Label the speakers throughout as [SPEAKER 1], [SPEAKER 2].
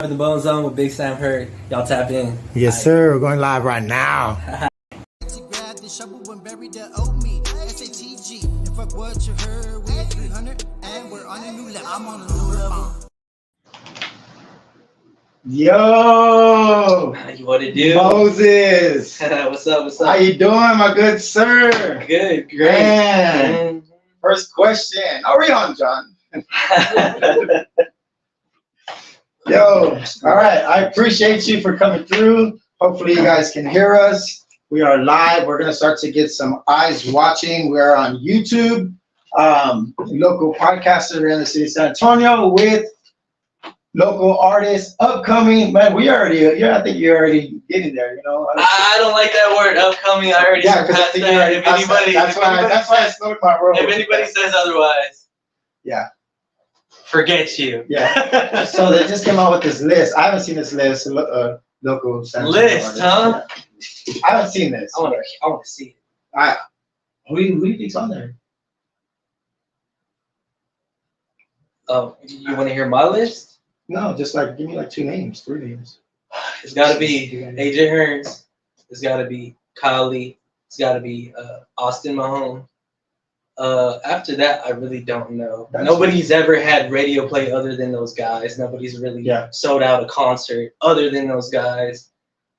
[SPEAKER 1] The BoneZone with Big Sam Hurt. Y'all tap in.
[SPEAKER 2] Yes, sir. We're going live right now.
[SPEAKER 3] Grab the shovel and bury the old me. SATG. And fuck what you heard. We at 300 and we're on a new level. I'm on a new level.
[SPEAKER 2] Yo,
[SPEAKER 1] What it do?
[SPEAKER 2] Moses.
[SPEAKER 1] What's up? What's up?
[SPEAKER 2] How you doing, my good sir?
[SPEAKER 1] Good. Great.
[SPEAKER 2] Man. First question. Are we on, John? Yo, all right. I appreciate you for coming through. Hopefully you guys can hear us. We are live. We're going to start to get some eyes watching. We are on YouTube, local podcaster in the city of San Antonio with local artists upcoming. Man, I think you're already getting there, you know.
[SPEAKER 1] I don't like that word, upcoming. I already surpassed that.
[SPEAKER 2] That's why I slowed my roll.
[SPEAKER 1] If anybody says otherwise,
[SPEAKER 2] yeah.
[SPEAKER 1] Forget you.
[SPEAKER 2] Yeah. So they just came out with this list. I haven't seen this list. Local San Antonio
[SPEAKER 1] list,
[SPEAKER 2] artists.
[SPEAKER 1] huh?
[SPEAKER 2] Yeah. I haven't seen this.
[SPEAKER 1] I want to see
[SPEAKER 2] it. Who do you think's on there?
[SPEAKER 1] Oh, you want to hear my list?
[SPEAKER 2] No, just give me 2 names, 3 names.
[SPEAKER 1] It's got to be AJ Hearns. It's got to be Kyle Lee. It's got to be Austin Mahone. After that, I really don't know. Nobody's ever had radio play other than those guys. Nobody's really sold out a concert other than those guys.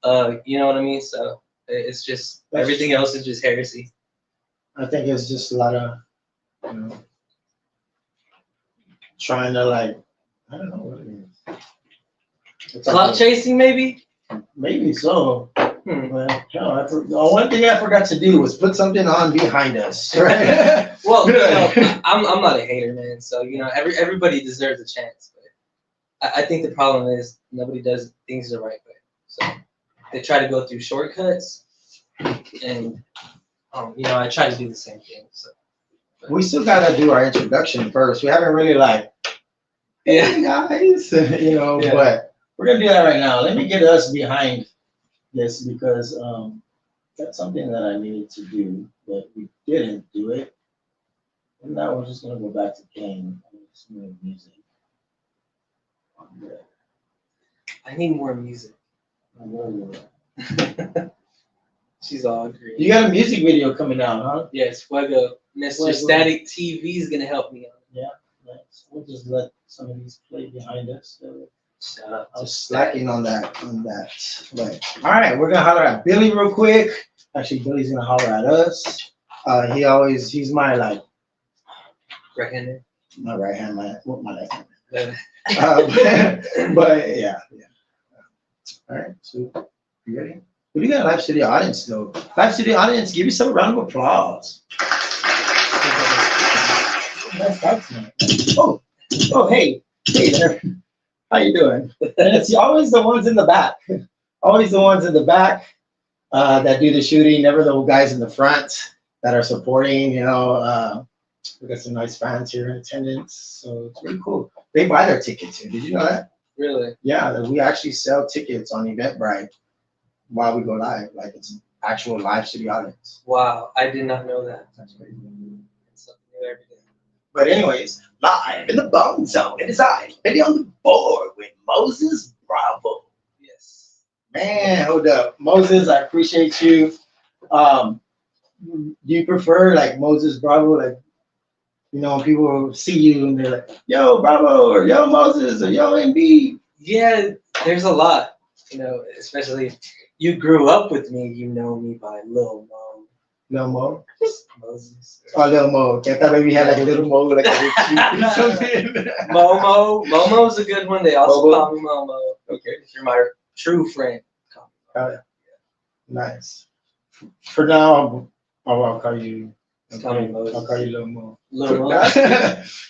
[SPEAKER 1] You know what I mean? So it's just everything else is just heresy.
[SPEAKER 2] I think it's just a lot of, trying to I don't know what it is.
[SPEAKER 1] Clout chasing, maybe?
[SPEAKER 2] Maybe so. But, one thing I forgot to do was put something on behind us. Right?
[SPEAKER 1] Well, I'm not a hater, man. So everybody deserves a chance. But I think the problem is nobody does things the right way. So they try to go through shortcuts, and I try to do the same thing. So
[SPEAKER 2] we still gotta do our introduction first. We haven't really hey guys, but we're gonna do that right now. Let me get us behind this because that's something that I needed to do, but we didn't do it. And now we're just gonna go back to playing some music.
[SPEAKER 1] I need more music. She's all green.
[SPEAKER 2] You got a music video coming out, huh?
[SPEAKER 1] Yes, Fuego. Mr. Static TV is gonna help me on it.
[SPEAKER 2] Yeah, nice. We'll just let some of these play behind us. So
[SPEAKER 1] shout out.
[SPEAKER 2] I was slacking on that. But all right, we're gonna holler at Billy real quick. Actually, Billy's gonna holler at us. He's my
[SPEAKER 1] right hander.
[SPEAKER 2] My right hand, my left hand.
[SPEAKER 1] Yeah.
[SPEAKER 2] But yeah. All right, so you ready? We got a live studio audience though. Live studio audience, give yourself a round of applause. Oh, hey there. How you doing? And it's always the ones in the back. Always the ones in the back that do the shooting. Never the guys in the front that are supporting. We got some nice fans here in attendance, so it's really cool. They buy their tickets here. Did you know that?
[SPEAKER 1] Really?
[SPEAKER 2] Yeah, we actually sell tickets on Eventbrite while we go live. It's actual live studio audience.
[SPEAKER 1] Wow, I did not know that.
[SPEAKER 2] That's crazy.
[SPEAKER 1] It's something new every day.
[SPEAKER 2] But anyways, live in the BoneZone, it is I, Billy on the board with Moses Bravo.
[SPEAKER 1] Yes.
[SPEAKER 2] Man, hold up. Moses, I appreciate you. Do you prefer Moses Bravo? When people see you and they're like, yo, Bravo, or yo, Moses, or yo, MB.
[SPEAKER 1] Yeah, there's a lot. Especially if you grew up with me, you know me by Lil Mo.
[SPEAKER 2] Lil Mo?
[SPEAKER 1] Moses.
[SPEAKER 2] Oh, Lil Mo. I thought maybe you had a little Mo, a something.
[SPEAKER 1] Momo. Momo's a good one. They also
[SPEAKER 2] Momo?
[SPEAKER 1] call me Momo. Okay. If you're my true friend, call me Momo.
[SPEAKER 2] Oh, yeah. Nice. For now, I'll call you.
[SPEAKER 1] Call me Moses.
[SPEAKER 2] I'll call you Lil Mo.
[SPEAKER 1] Lil Mo.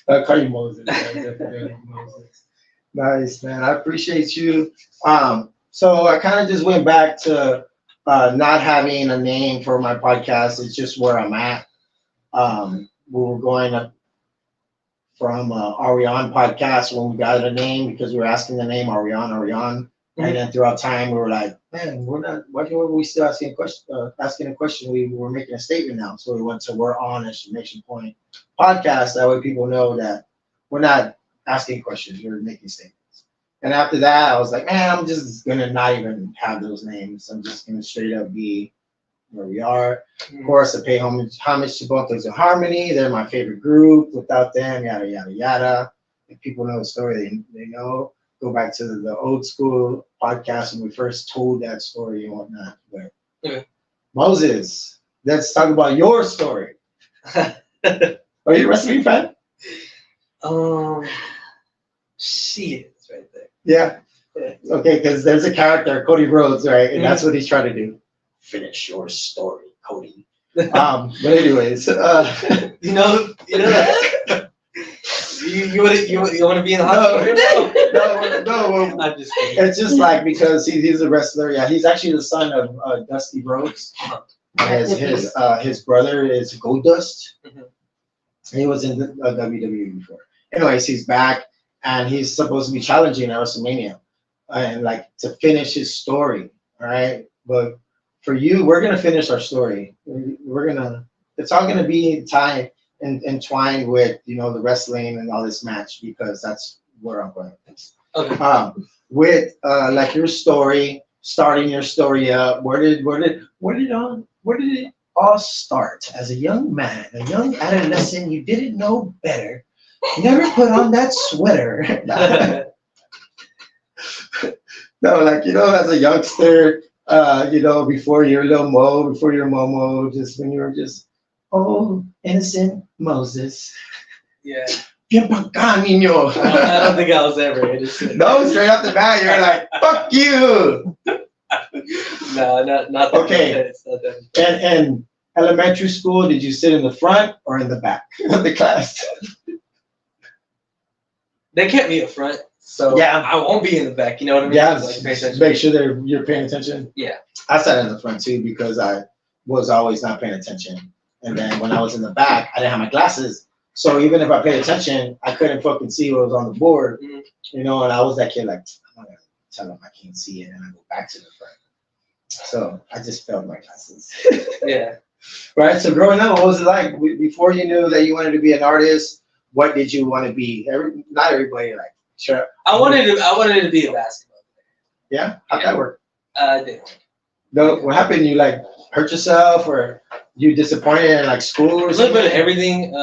[SPEAKER 2] I'll call you Moses. Moses. Nice, man. I appreciate you. So I kind of just went back to not having a name for my podcast. It's just where I'm at. We were going up from Ariane podcast when we got a name because we were asking the name Ariane. And then throughout time, we were like, man, we're not, why are we still asking a question? We were making a statement now. So we went to We're On Exclamation Point podcast. That way people know that we're not asking questions, we're making statements. And after that, I was like, man, I'm just gonna not even have those names. I'm just gonna straight up be where we are. Of course, I pay homage to Bone Thugs and Harmony. They're my favorite group. Without them, yada yada yada. If people know the story, they know. Go back to the old school podcast when we first told that story and whatnot. But
[SPEAKER 1] Okay.
[SPEAKER 2] Moses, let's talk about your story. Are you a wrestling fan?
[SPEAKER 1] Shit, it's right there.
[SPEAKER 2] Yeah.
[SPEAKER 1] Yeah.
[SPEAKER 2] Okay, because there's a character, Cody Rhodes, right? And that's what he's trying to do. Finish your story, Cody. But anyways,
[SPEAKER 1] You know, you want to be in the hospital?
[SPEAKER 2] no.
[SPEAKER 1] I'm just kidding.
[SPEAKER 2] It's just like because he's a wrestler. Yeah, he's actually the son of Dusty Rhodes. His brother is Goldust.
[SPEAKER 1] Mhm.
[SPEAKER 2] He was in the WWE before. Anyways, he's back and he's supposed to be challenging at WrestleMania and like to finish his story. All right, but for you, we're gonna finish our story. It's all gonna be tied and entwined with the wrestling and all this match because that's where I'm going with this.
[SPEAKER 1] Okay.
[SPEAKER 2] With like your story, starting your story up. Where did it all start? As a young man, a young adolescent, you didn't know better. You never put on that sweater. No, like as a youngster, before your little Mo, before your Momo, just when you were just innocent Moses.
[SPEAKER 1] Yeah.
[SPEAKER 2] Bien bacán, niño.
[SPEAKER 1] I don't think I was ever innocent.
[SPEAKER 2] No, straight off the bat, you're like, fuck you.
[SPEAKER 1] No, not that.
[SPEAKER 2] Okay.
[SPEAKER 1] It's not that.
[SPEAKER 2] And elementary school, did you sit in the front or in the back of the class?
[SPEAKER 1] They kept me up front, so
[SPEAKER 2] Yeah.
[SPEAKER 1] I won't be in the back. You know what I mean?
[SPEAKER 2] Yeah,
[SPEAKER 1] Like, pay attention.
[SPEAKER 2] make sure you're paying attention.
[SPEAKER 1] Yeah.
[SPEAKER 2] I sat in the front too because I was always not paying attention. And then when I was in the back, I didn't have my glasses. So even if I paid attention, I couldn't fucking see what was on the board.
[SPEAKER 1] Mhm.
[SPEAKER 2] And I was that kid like, I'm not gonna tell them I can't see it, and I go back to the front. So I just failed my classes.
[SPEAKER 1] Yeah.
[SPEAKER 2] Right. So growing up, what was it like before you knew that you wanted to be an artist? What did you want to be? Not everybody like sure.
[SPEAKER 1] I wanted to be a basketball
[SPEAKER 2] Yeah. How'd that work?
[SPEAKER 1] player. I didn't.
[SPEAKER 2] No. What happened? You like hurt yourself, or you disappointed in like school or
[SPEAKER 1] A little
[SPEAKER 2] something?
[SPEAKER 1] bit of everything.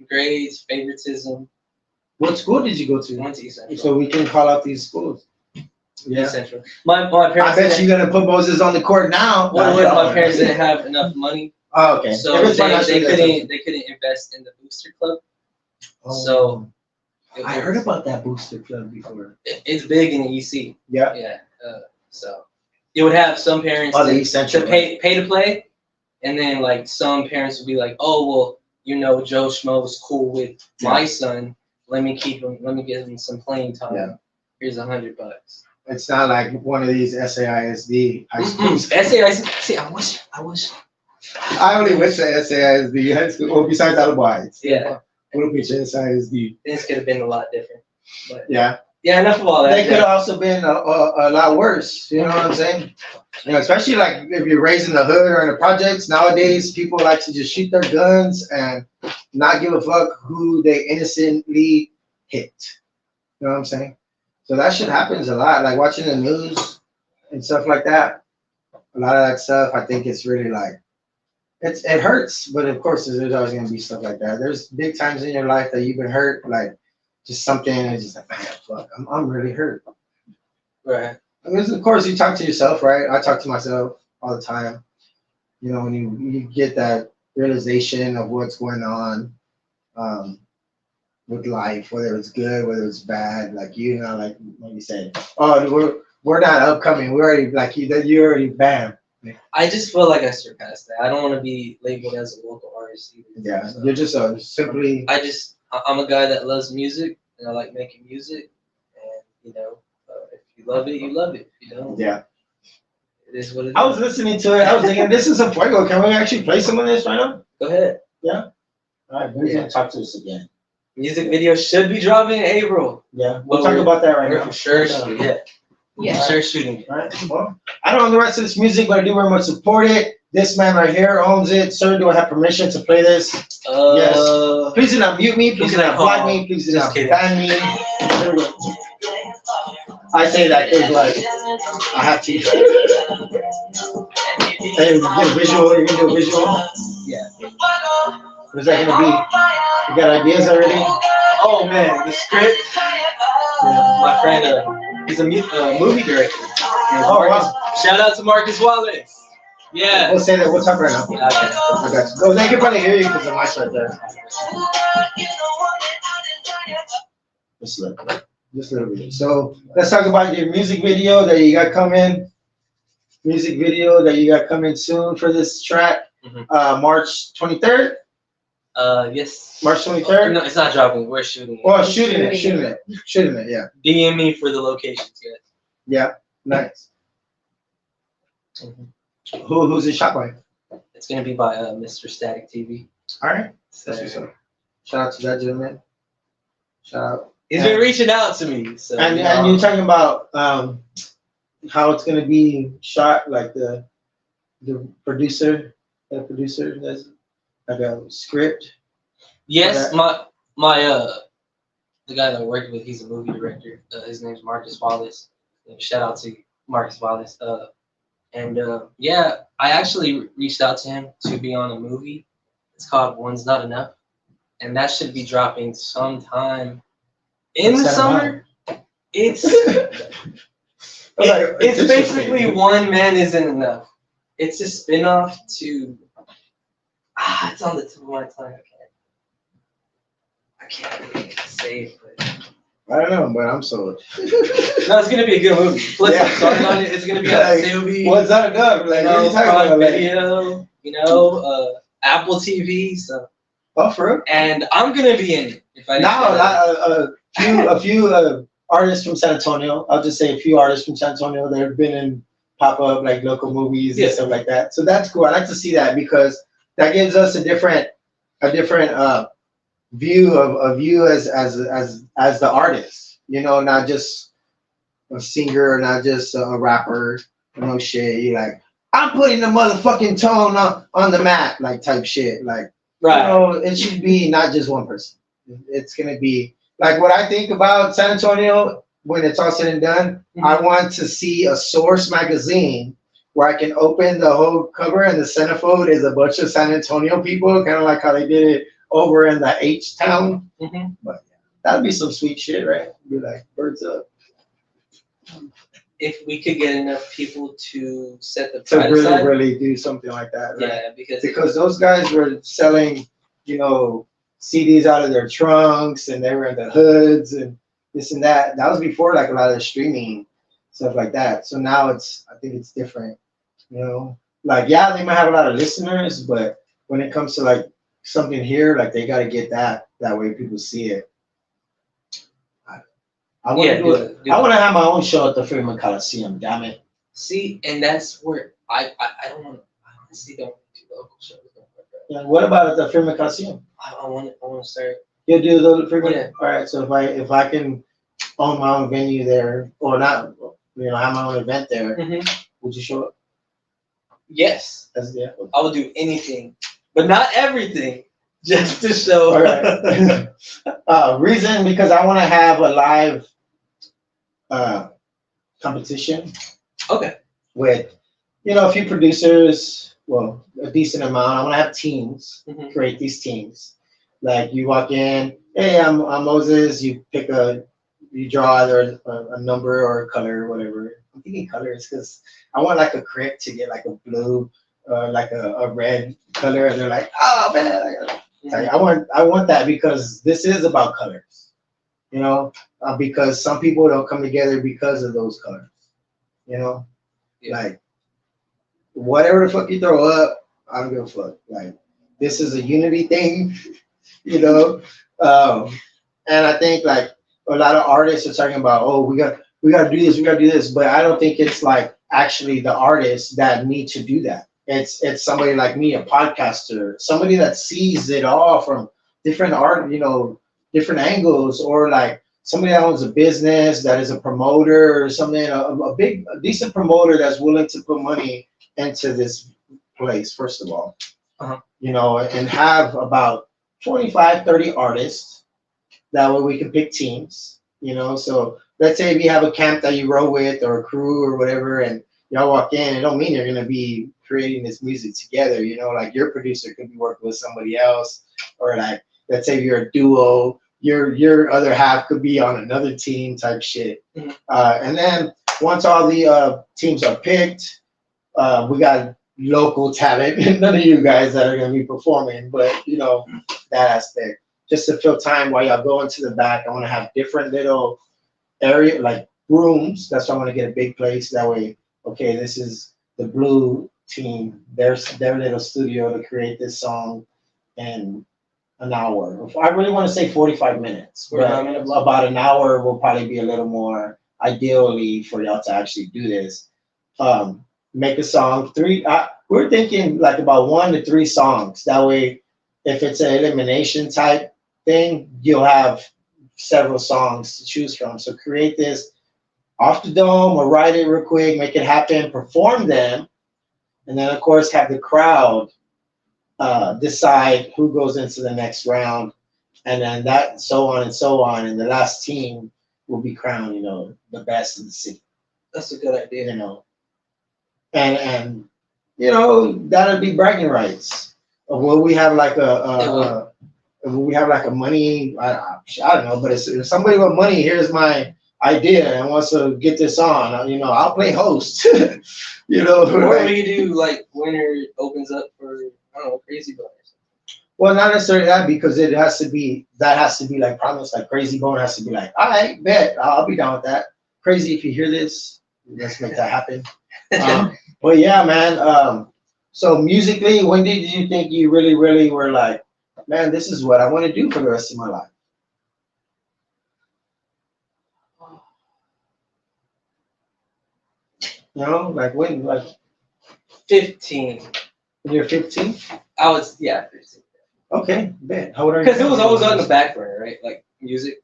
[SPEAKER 1] Grades, favoritism.
[SPEAKER 2] What school did you go to?
[SPEAKER 1] Went to East Central.
[SPEAKER 2] So we can call out these schools. Yeah.
[SPEAKER 1] East Central. My parents.
[SPEAKER 2] I bet you're gonna put Moses on the court now.
[SPEAKER 1] My parents didn't have enough money,
[SPEAKER 2] Oh, okay.
[SPEAKER 1] so
[SPEAKER 2] Every time I
[SPEAKER 1] they
[SPEAKER 2] see that,
[SPEAKER 1] couldn't invest in the booster club. So
[SPEAKER 2] I heard about that booster club before.
[SPEAKER 1] It's big in the EC.
[SPEAKER 2] Yeah.
[SPEAKER 1] Yeah. So you would have some parents
[SPEAKER 2] Oh, the East Central.
[SPEAKER 1] to pay to play, and then like some parents would be like, oh well, Joe Schmo is cool with my son. Let me give him some playing time.
[SPEAKER 2] Yeah.
[SPEAKER 1] Here's $100.
[SPEAKER 2] It's not like one of these SAISD high schools.
[SPEAKER 1] SAIC. See, I wish.
[SPEAKER 2] I only went to SAISD high school. Well, besides Alabama.
[SPEAKER 1] Yeah.
[SPEAKER 2] What if it's SAISD?
[SPEAKER 1] Things could have been a lot different. But
[SPEAKER 2] Yeah.
[SPEAKER 1] yeah, enough of all that.
[SPEAKER 2] They could have also been a lot worse. You know what I'm saying? Especially like if you're raised in the hood or in the projects. Nowadays, people like to just shoot their guns and not give a fuck who they innocently hit. You know what I'm saying? So that shit happens a lot. Like watching the news and stuff like that. A lot of that stuff, I think it's really like, it hurts. But of course, there's always gonna be stuff like that. There's big times in your life that you've been hurt, like just something is just like, man, fuck, I'm really hurt.
[SPEAKER 1] Right.
[SPEAKER 2] I mean, of course, you talk to yourself, right? I talk to myself all the time. When you get that realization of what's going on with life, whether it's good, whether it's bad, like like when you say, oh, we're not upcoming. We're already like you're already bam.
[SPEAKER 1] I just feel like I surpassed that. I don't want to be labeled as a local artist either.
[SPEAKER 2] Yeah,
[SPEAKER 1] So
[SPEAKER 2] you're just simply.
[SPEAKER 1] I'm a guy that loves music, and I like making music, and if you love it, you love it. If you don't,
[SPEAKER 2] Yeah.
[SPEAKER 1] it is what it is.
[SPEAKER 2] I was listening to it. I was thinking, this is a fuego. Can we actually play some of this right now?
[SPEAKER 1] Go ahead.
[SPEAKER 2] All right, we're gonna talk to us again.
[SPEAKER 1] Music video should be dropping in April.
[SPEAKER 2] Yeah, we'll
[SPEAKER 1] But
[SPEAKER 2] talk about that right
[SPEAKER 1] We're
[SPEAKER 2] now.
[SPEAKER 1] for sure shooting. Yeah.
[SPEAKER 4] Yeah.
[SPEAKER 1] For sure shooting.
[SPEAKER 2] All right. Well, I don't own the rest of this music, but I do very much support it. This man right here owns it. Sir, do I have permission to play this? Yes. Please do not mute me. Please do not block me. Please do
[SPEAKER 1] Just
[SPEAKER 2] not
[SPEAKER 1] kidding.
[SPEAKER 2] ban me. I say that because like I have to. Hey, you get a visual. You can do a visual.
[SPEAKER 1] Yeah.
[SPEAKER 2] What's that gonna be? You got ideas already?
[SPEAKER 1] Oh man, the script. My friend, he's a movie director.
[SPEAKER 2] Oh wow.
[SPEAKER 1] Shout out to Marcus Wallace. Yeah.
[SPEAKER 2] We'll say that. We'll talk right now.
[SPEAKER 1] Okay.
[SPEAKER 2] I got you. No, they can probably hear you because the mic's right there. Just a little bit. Just a little bit. So let's talk about your music video that you got coming. Music video that you got coming soon for this track. March 23rd.
[SPEAKER 1] Yes.
[SPEAKER 2] March 23rd.
[SPEAKER 1] No, it's not dropping. We're shooting it.
[SPEAKER 2] Well, shooting it. Yeah.
[SPEAKER 1] DM me for the locations, guys.
[SPEAKER 2] Yeah. Nice. Who's it shot by?
[SPEAKER 1] It's gonna be by Mr. Static TV.
[SPEAKER 2] All right.
[SPEAKER 1] So,
[SPEAKER 2] That's what's up. Shout out to that gentleman. Shout out.
[SPEAKER 1] he's been reaching out to me. So
[SPEAKER 2] And you're talking about how it's gonna be shot, like the producer does like a script.
[SPEAKER 1] yes,
[SPEAKER 2] Okay.
[SPEAKER 1] my the guy that I worked with, he's a movie director. His name's Marcus Wallace. Shout out to Marcus Wallace. Yeah, I actually reached out to him to be on a movie. It's called One's Not Enough, and that should be dropping sometime in the summer. It's it's basically One Man Isn't Enough. It's a spin-off to it's on the tip of my tongue. I can't really say it, but
[SPEAKER 2] I don't know, but I'm sold.
[SPEAKER 1] no, it's gonna be a good movie. Flip
[SPEAKER 2] Yeah.
[SPEAKER 1] starting on it. It's gonna be
[SPEAKER 2] Like,
[SPEAKER 1] it'll be
[SPEAKER 2] What's that enough? Like, what are you talking
[SPEAKER 1] Prime
[SPEAKER 2] about? Like,
[SPEAKER 1] Video, Apple TV, so
[SPEAKER 2] oh, for real?
[SPEAKER 1] and I'm gonna be in it. If I
[SPEAKER 2] Now, a few artists from San Antonio. I'll just say a few artists from San Antonio that have been in pop-up like local movies and stuff like that. So that's cool. I like to see that because that gives us a different view of you as the artist. You know, not just a singer, not just a rapper. No shit. You like, I'm putting the motherfucking tone on the map, like type shit. Like,
[SPEAKER 1] right.
[SPEAKER 2] you know, it should be not just one person. It's gonna be like what I think about San Antonio when it's all said and done.
[SPEAKER 1] Mhm.
[SPEAKER 2] I want to see a Source magazine where I can open the whole cover and the centerfold is a bunch of San Antonio people, kind of like how they did it over in the H town.
[SPEAKER 1] Mhm.
[SPEAKER 2] But that'd be some sweet shit, right? Be like birds up.
[SPEAKER 1] If we could get enough people to set the
[SPEAKER 2] To
[SPEAKER 1] pride
[SPEAKER 2] really,
[SPEAKER 1] aside,
[SPEAKER 2] really do something like that, right?
[SPEAKER 1] yeah,
[SPEAKER 2] Because those guys were selling, you know, CDs out of their trunks and they were in the hoods and this and that. That was before like a lot of streaming stuff like that. So now I think it's different, you know. Like, yeah, they might have a lot of listeners, but when it comes to like something here, like they got to get that way people see it. I want to do it. I want to have my own show at the Fremont Coliseum. Damn it.
[SPEAKER 1] See, and that's where I don't want. I honestly don't do local shows.
[SPEAKER 2] Yeah. What about at the Fremont Coliseum?
[SPEAKER 1] I want to start.
[SPEAKER 2] You'll do the Fremont.
[SPEAKER 1] Yeah.
[SPEAKER 2] All right. So if I can own my own venue there, or not, you know, have my own event there, would you show up?
[SPEAKER 1] Yes,
[SPEAKER 2] Yeah.
[SPEAKER 1] I will do anything, but not everything, just to show.
[SPEAKER 2] All right. Reason because I want to have a live competition.
[SPEAKER 1] Okay.
[SPEAKER 2] With, you know, a few producers, well, a decent amount. I want to have teams, create these teams. Like you walk in, hey, I'm Moses. You draw either a number or a color or whatever. I'm thinking colors because I want like a crypt to get like a blue, like a red color, and they're like, oh man, like, I want that because this is about colors, you know, because some people don't come together because of those colors, you know, like whatever the fuck you throw up, I don't give a fuck. Like this is a unity thing, you know, and I think like a lot of artists are talking about, oh, we got to do this, but I don't think it's like actually the artists that need to do that. It's somebody like me, a podcaster, somebody that sees it all from different art, you know, different angles, or like somebody that owns a business that is a promoter or something, a decent promoter that's willing to put money into this place, first of all, you know, and have about 25, 30 artists. That way we can pick teams, you know, so let's say if you have a camp that you roll with or a crew or whatever, and y'all walk in, it don't mean you're gonna be creating this music together. You know, like your producer could be working with somebody else, or like let's say you're a duo, your other half could be on another team type shit. And then once all the teams are picked, we got local talent. None of you guys that are gonna be performing, but you know that aspect. Just to fill time while y'all go into the back, I want to have different little area like rooms. That's why I want to get a big place. That way, okay, this is the blue team. There's their little studio to create this song in an hour. I really want to say 45 minutes, but about an hour will probably be a little more ideally for y'all to actually do this. Make a song. We're thinking like about 1 to 3 songs. That way, if it's an elimination type thing, you'll have several songs to choose from. So create this off the dome or write it real quick, make it happen, perform them, and then of course have the crowd decide who goes into the next round, and then that so on and so on, and the last team will be crowned, you know, the best in the city.
[SPEAKER 1] That's a good idea.
[SPEAKER 2] You know, and you know that'll be bragging rights. Will we have like will we have like a money? I don't know, but if somebody with money, here's my idea and wants to get this on, you know, I'll play host. You know,
[SPEAKER 1] Or
[SPEAKER 2] like,
[SPEAKER 1] we could do like winner opens up for, I don't know, Crazy Bone.
[SPEAKER 2] well, not necessarily that, because it has to be like promised, like Crazy Bone has to be like, all right, bet, I'll be down with that. Crazy, if you hear this, let's make that happen. But yeah, man. So musically, when did you think you really, really were like, man, this is what I want to do for the rest of my life? You know, like when, like
[SPEAKER 1] 15.
[SPEAKER 2] when you're 15?
[SPEAKER 1] I was, yeah, 15.
[SPEAKER 2] Okay, bet. How old are you?
[SPEAKER 1] Because it was always on the back burner, right? Like music.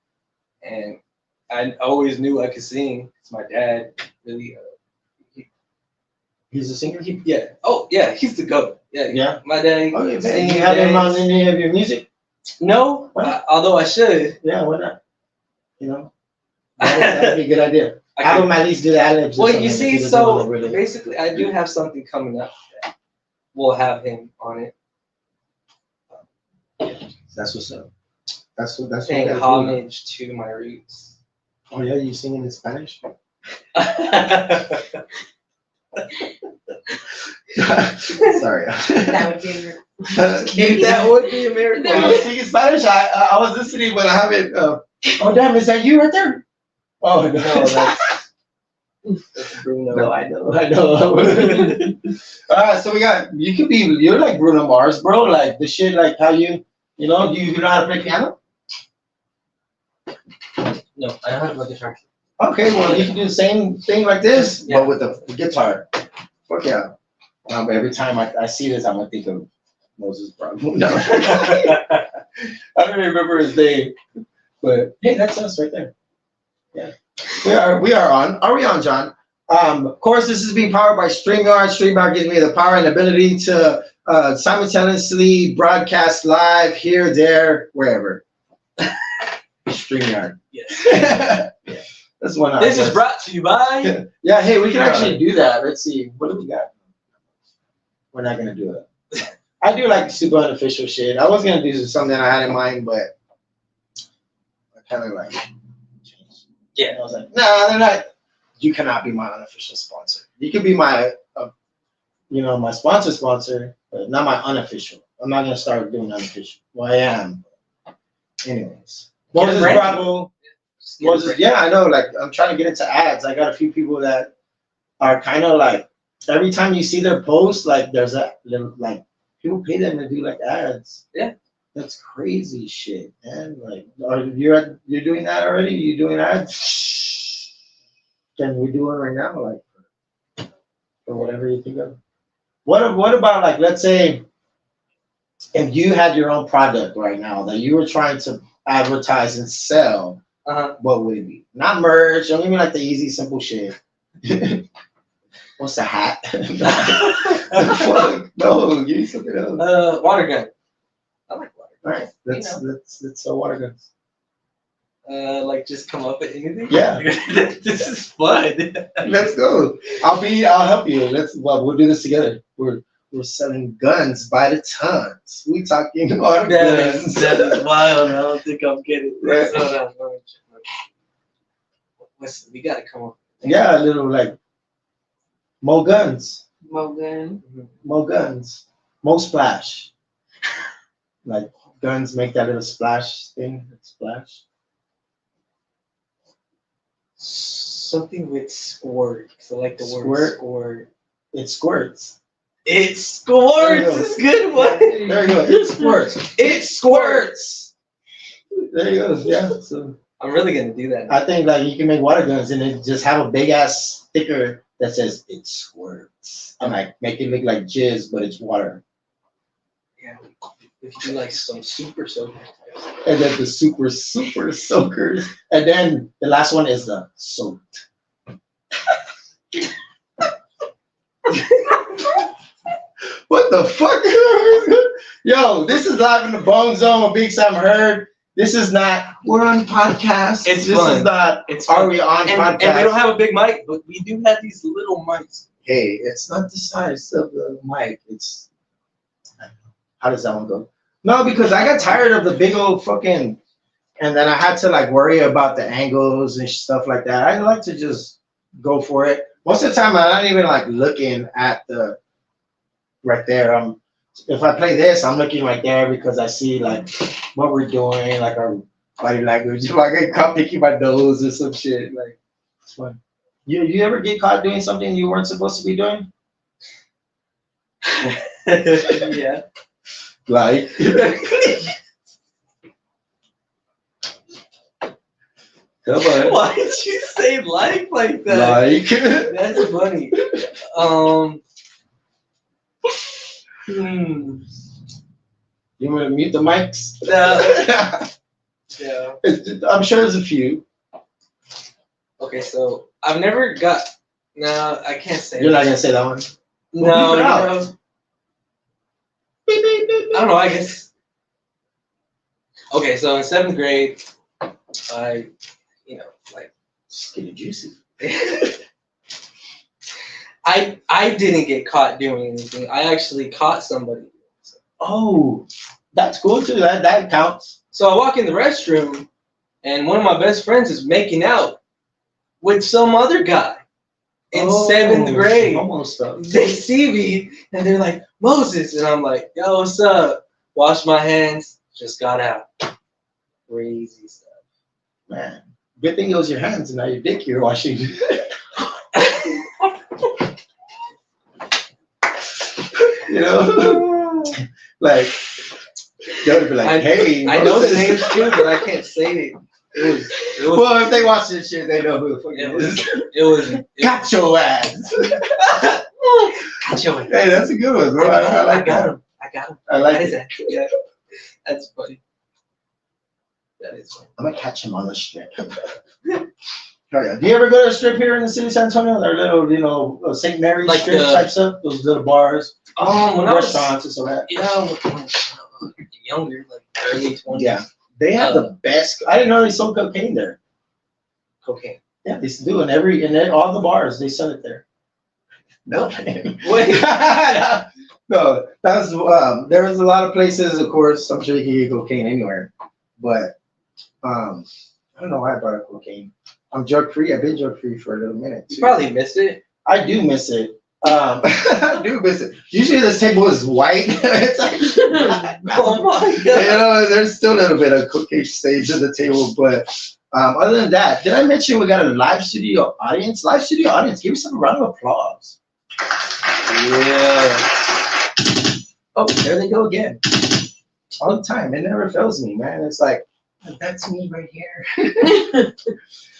[SPEAKER 1] And I always knew I could sing. Because my dad really,
[SPEAKER 2] He's a singer?
[SPEAKER 1] yeah. Oh, yeah, he's the GOAT. Yeah.
[SPEAKER 2] Yeah.
[SPEAKER 1] My dad.
[SPEAKER 2] Okay, bet.
[SPEAKER 1] singing,
[SPEAKER 2] You have him on
[SPEAKER 1] dance.
[SPEAKER 2] any of your music?
[SPEAKER 1] No,
[SPEAKER 2] What?
[SPEAKER 1] although I should.
[SPEAKER 2] Yeah, why not? You know? That'd be a good idea.
[SPEAKER 1] I
[SPEAKER 2] Have
[SPEAKER 1] could-
[SPEAKER 2] him at least do the ad-libs or
[SPEAKER 1] Well,
[SPEAKER 2] something
[SPEAKER 1] you
[SPEAKER 2] if
[SPEAKER 1] see,
[SPEAKER 2] he doesn't
[SPEAKER 1] so
[SPEAKER 2] wanna really-
[SPEAKER 1] basically, I do have something coming up that will have him on it,
[SPEAKER 2] That's what's up. That's what
[SPEAKER 1] paying
[SPEAKER 2] gotta do.
[SPEAKER 1] homage to my roots.
[SPEAKER 2] Oh yeah, you singing in Spanish? Sorry.
[SPEAKER 4] That would be
[SPEAKER 1] That would be American.
[SPEAKER 2] When you sing in Spanish, I was listening, but I haven't. Oh damn, is that you right there? Oh no,
[SPEAKER 1] No, that's Bruno.
[SPEAKER 2] no, I know. All right, so you're like Bruno Mars, bro. Like the shit, like how you know, you know how to play piano?
[SPEAKER 1] No, I don't have a guitar.
[SPEAKER 2] Okay, well you can do the same thing like this,
[SPEAKER 1] Yeah.
[SPEAKER 2] but with the guitar. Fuck yeah. But every time I see this, I'm gonna think of Moses Brown. No. I don't remember his name, but hey, that's us right there. Yeah, we are on. Are we on, John? Of course, this is being powered by StreamYard. StreamYard gives me the power and ability to simultaneously broadcast live here, there, wherever. StreamYard.
[SPEAKER 1] Yes.
[SPEAKER 2] That's one.
[SPEAKER 1] This is brought to you by.
[SPEAKER 2] Yeah, hey, we can actually do that. Let's see. What do we got? We're not gonna do it. I do like super unofficial shit. I was gonna do something I had in mind, but I kind of like changed.
[SPEAKER 1] Yeah.
[SPEAKER 2] I was like, nah, they're not. You cannot be my unofficial sponsor. You could be my, my sponsor, but not my unofficial. I'm not gonna start doing unofficial. Well, I am. Anyways, Moses
[SPEAKER 1] brand.
[SPEAKER 2] Bravo. Moses, yeah, I know. Like, I'm trying to get into ads. I got a few people that are kind of like, every time you see their post, like, there's a little, like, people pay them to do like ads.
[SPEAKER 1] Yeah.
[SPEAKER 2] That's crazy shit, man. Like, you're doing that already? You doing ads? Can we do it right now? Like, or whatever you think of. What about, like, let's say if you had your own product right now that you were trying to advertise and sell, what would it be? Not merch. Don't give me like the easy, simple shit. What's the hat? No, give me something else.
[SPEAKER 1] Water gun. I like water.
[SPEAKER 2] All right, let's sell water guns.
[SPEAKER 1] Like just come up with anything?
[SPEAKER 2] Yeah.
[SPEAKER 1] This is fun.
[SPEAKER 2] Let's go. I'll help you. We'll do this together. We're selling guns by the tons. We talking about guns.
[SPEAKER 1] That is wild. I don't think I'm getting
[SPEAKER 2] Right.
[SPEAKER 1] this. Hold on. Listen, we gotta come up.
[SPEAKER 2] Yeah, a little like more guns.
[SPEAKER 4] Mogan.
[SPEAKER 2] More guns. More splash. Like guns make that little splash thing. Splash.
[SPEAKER 1] Something with squirt. So like the word
[SPEAKER 2] Squirt?
[SPEAKER 1] squirt.
[SPEAKER 2] It squirts.
[SPEAKER 1] It squirts.
[SPEAKER 2] There you go.
[SPEAKER 1] It's a good one.
[SPEAKER 2] There you go. It squirts.
[SPEAKER 1] It squirts.
[SPEAKER 2] There you go. Yeah. So
[SPEAKER 1] I'm really gonna do that.
[SPEAKER 2] I think like you can make water guns and then just have a big ass sticker that says it squirts and like make it look like jizz, but it's water.
[SPEAKER 1] Yeah. We could do like some super soaker.
[SPEAKER 2] And then the super soakers, and then the last one is the soaked. What the fuck? Yo, this is live in the BoneZone with Big Sam Heard. This is not. We're on podcast.
[SPEAKER 1] It's
[SPEAKER 2] this
[SPEAKER 1] fun.
[SPEAKER 2] is not.
[SPEAKER 1] It's
[SPEAKER 2] Are
[SPEAKER 1] fun.
[SPEAKER 2] we on podcast?
[SPEAKER 1] And we don't have a big mic, but we do have these little mics.
[SPEAKER 2] Hey, it's not the size of the mic. It's. How does that one go? No, because I got tired of the big old fucking, and then I had to like worry about the angles and stuff like that. I like to just go for it. Most of the time, I'm not even like looking at the right there. If I play this, I'm looking right there because I see like what we're doing, like our body language. If I get caught picking my nose or some shit, like it's fun. You ever get caught doing something you weren't supposed to be doing?
[SPEAKER 1] Yeah.
[SPEAKER 2] Like. Come on.
[SPEAKER 1] Why did you say like that?
[SPEAKER 2] Like.
[SPEAKER 1] That's funny.
[SPEAKER 2] You want to mute the mics?
[SPEAKER 1] Yeah.
[SPEAKER 2] I'm sure there's a few.
[SPEAKER 1] Okay, so I've never got. No, I can't say.
[SPEAKER 2] You're not gonna say that one.
[SPEAKER 1] No,
[SPEAKER 2] Well, beep it out.
[SPEAKER 1] no. I don't know. I guess. Okay, so in 7th grade, I, like.
[SPEAKER 2] Just get it juicy.
[SPEAKER 1] I didn't get caught doing anything. I actually caught somebody.
[SPEAKER 2] Oh, that's cool too. That counts.
[SPEAKER 1] So I walk in the restroom, and one of my best friends is making out with some other guy in 7th grade.
[SPEAKER 2] Almost stuff.
[SPEAKER 1] They see me, and they're like, Moses. And I'm like, yo, what's up? Wash my hands. Just got out. Crazy stuff.
[SPEAKER 2] Man, good thing it was your hands and not your dick you're washing. You know, like they would be like, "Hey,
[SPEAKER 1] I know the
[SPEAKER 2] Moses."
[SPEAKER 1] names too, but I can't say it. It was
[SPEAKER 2] Well, if they watch this shit, they know who the fuck
[SPEAKER 1] it
[SPEAKER 2] it
[SPEAKER 1] was
[SPEAKER 2] is.
[SPEAKER 1] it was
[SPEAKER 2] Got your ass.
[SPEAKER 1] Gotcha.
[SPEAKER 2] Hey, that's a good one, bro. I like
[SPEAKER 1] got
[SPEAKER 2] that.
[SPEAKER 1] him. I got him.
[SPEAKER 2] I like
[SPEAKER 1] That is
[SPEAKER 2] it.
[SPEAKER 1] it. Yeah. That's funny. That is funny.
[SPEAKER 2] I'm gonna catch him on the strip. Oh, yeah. Do you ever go to a strip here in the city of San Antonio? Their little, St. Mary's
[SPEAKER 1] Like
[SPEAKER 2] strip
[SPEAKER 1] the-
[SPEAKER 2] type stuff? Those little bars,
[SPEAKER 1] When I was
[SPEAKER 2] restaurants and so that.
[SPEAKER 1] when younger, like early 20s.
[SPEAKER 2] Yeah. They have the best. I didn't know they sold cocaine there.
[SPEAKER 1] Cocaine.
[SPEAKER 2] Yeah, they do in all the bars. They sell it there. No.
[SPEAKER 1] Wait.
[SPEAKER 2] No, that's there was a lot of places. Of course, I'm sure you can get cocaine anywhere, but I don't know why I brought up cocaine. I'm drug free. I've been drug free for a little minute.
[SPEAKER 1] You
[SPEAKER 2] Too.
[SPEAKER 1] probably missed it.
[SPEAKER 2] I do miss it. I do miss it. Usually this table is white. It's like,
[SPEAKER 1] Oh my
[SPEAKER 2] you
[SPEAKER 1] god.
[SPEAKER 2] know, there's still a little bit of cocaine stage at the table, but other than that, did I mention we got a live studio audience? Live studio audience, give yourself a round of applause.
[SPEAKER 1] Yeah.
[SPEAKER 2] Oh, there they go again. All the time. It never fails me, man. It's like, that's me right here.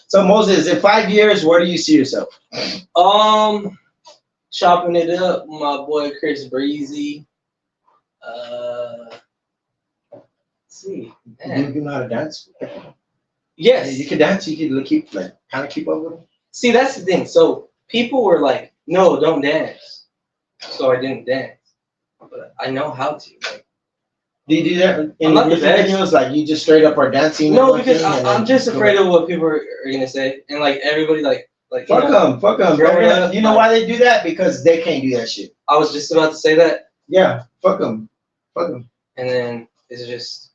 [SPEAKER 2] So Moses, in 5 years, where do you see yourself?
[SPEAKER 1] Chopping it up with my boy Chris Breezy. Let's see. Man.
[SPEAKER 2] You know how to dance?
[SPEAKER 1] Yes.
[SPEAKER 2] You can dance, you can keep up with them.
[SPEAKER 1] See, that's the thing. So people were like, no, don't dance. So I didn't dance. But I know how to. Like,
[SPEAKER 2] Do you do that in
[SPEAKER 1] I'm not the
[SPEAKER 2] music
[SPEAKER 1] best.
[SPEAKER 2] videos? Like you just straight up are dancing?
[SPEAKER 1] No,
[SPEAKER 2] and
[SPEAKER 1] because
[SPEAKER 2] everything, and
[SPEAKER 1] I'm
[SPEAKER 2] then
[SPEAKER 1] just
[SPEAKER 2] go
[SPEAKER 1] afraid
[SPEAKER 2] back?
[SPEAKER 1] of what people are gonna say, and like everybody like you
[SPEAKER 2] Fuck
[SPEAKER 1] know,
[SPEAKER 2] them, fuck them.
[SPEAKER 1] growing up,
[SPEAKER 2] You know why they do that? Because they can't do that shit.
[SPEAKER 1] I was just about to say that,
[SPEAKER 2] Yeah, fuck them, fuck them.
[SPEAKER 1] and then it's just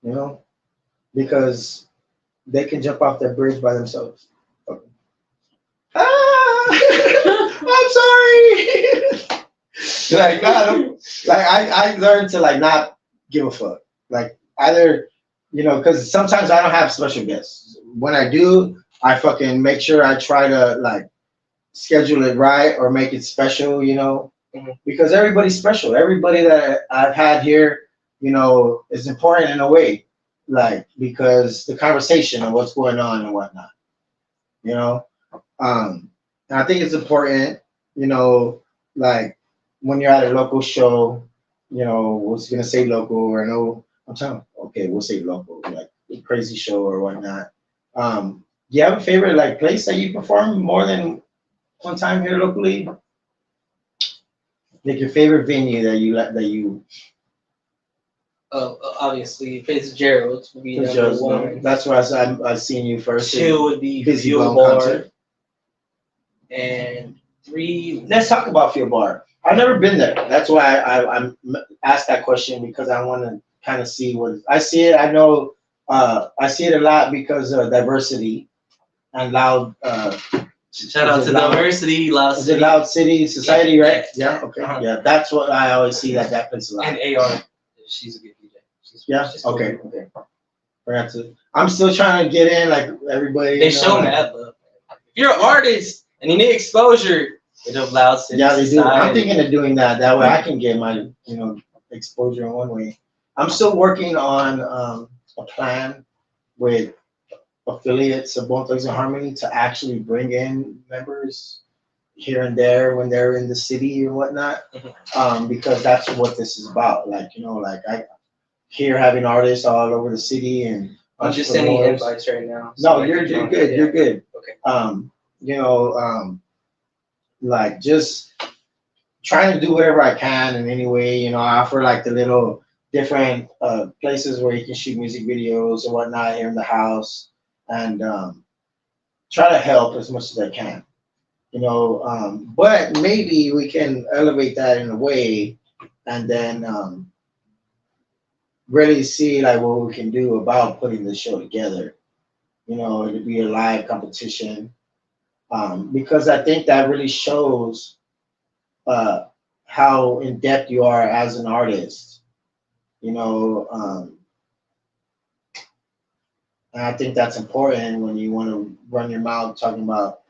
[SPEAKER 2] You know, because they can jump off that bridge by themselves. Fuck 'em. Ah, I'm sorry. Like God, like I learned to like not give a fuck. Like either, you know, because sometimes I don't have special guests. When I do, I fucking make sure I try to like schedule it right or make it special, you know,
[SPEAKER 1] Mhm.
[SPEAKER 2] because everybody's special. Everybody that I've had here, you know, is important in a way, like because the conversation and what's going on and whatnot, you know. And I think it's important, you know, like when you're at a local show, you know, was gonna say local or no, I'm telling, okay, we'll say local, like a crazy show or whatnot. Do you have a favorite like place that you perform more than one time here locally? Like your favorite venue that you like that you
[SPEAKER 1] obviously Fitzgerald's would be number
[SPEAKER 2] just
[SPEAKER 1] one.
[SPEAKER 2] that's why I've seen you first.
[SPEAKER 1] Two would be
[SPEAKER 2] Busy
[SPEAKER 1] Fuel
[SPEAKER 2] Bone
[SPEAKER 1] Bar,
[SPEAKER 2] concert.
[SPEAKER 1] and three.
[SPEAKER 2] Let's talk about Field Bar. I've never been there. That's why I'm asked that question because I want to kind of see what I see it. I know I see it a lot because of diversity and loud.
[SPEAKER 1] Shout out
[SPEAKER 2] Is
[SPEAKER 1] to
[SPEAKER 2] it loud?
[SPEAKER 1] Diversity, Loud
[SPEAKER 2] Is it
[SPEAKER 1] City,
[SPEAKER 2] Loud City Society, right? Yeah. Okay.
[SPEAKER 1] Uh-huh.
[SPEAKER 2] Yeah, that's what I always see that place a lot.
[SPEAKER 1] and AR. She's a good DJ.
[SPEAKER 2] Yeah.
[SPEAKER 1] She's cool.
[SPEAKER 2] Okay. Okay. Forgot to. I'm still trying to get in, like everybody.
[SPEAKER 1] They
[SPEAKER 2] you know,
[SPEAKER 1] show
[SPEAKER 2] like-
[SPEAKER 1] mad love. If you're an artist and you need exposure, hit up Loud City.
[SPEAKER 2] Yeah, they do. I'm
[SPEAKER 1] Society.
[SPEAKER 2] thinking of doing that. That way I can get my, you know, exposure in one way. I'm still working on a plan with affiliates of Bone Thugs and Harmony to actually bring in members here and there when they're in the city and whatnot. Because that's what this is about. Like, you know, like I here having artists all over the city and
[SPEAKER 1] I'm just sending
[SPEAKER 2] entrepreneurs.
[SPEAKER 1] invites right now.
[SPEAKER 2] No,
[SPEAKER 1] I
[SPEAKER 2] you're
[SPEAKER 1] can join.
[SPEAKER 2] good.
[SPEAKER 1] Yeah.
[SPEAKER 2] You're good.
[SPEAKER 1] Okay.
[SPEAKER 2] You know, like just trying to do whatever I can in any way. You know, I offer like the little different places where you can shoot music videos and whatnot here in the house, and try to help as much as I can. You know, but maybe we can elevate that in a way, and then really see like what we can do about putting the show together. You know, it'd be a live competition, because I think that really shows how in depth you are as an artist. You know, and I think that's important when you want to run your mouth talking about,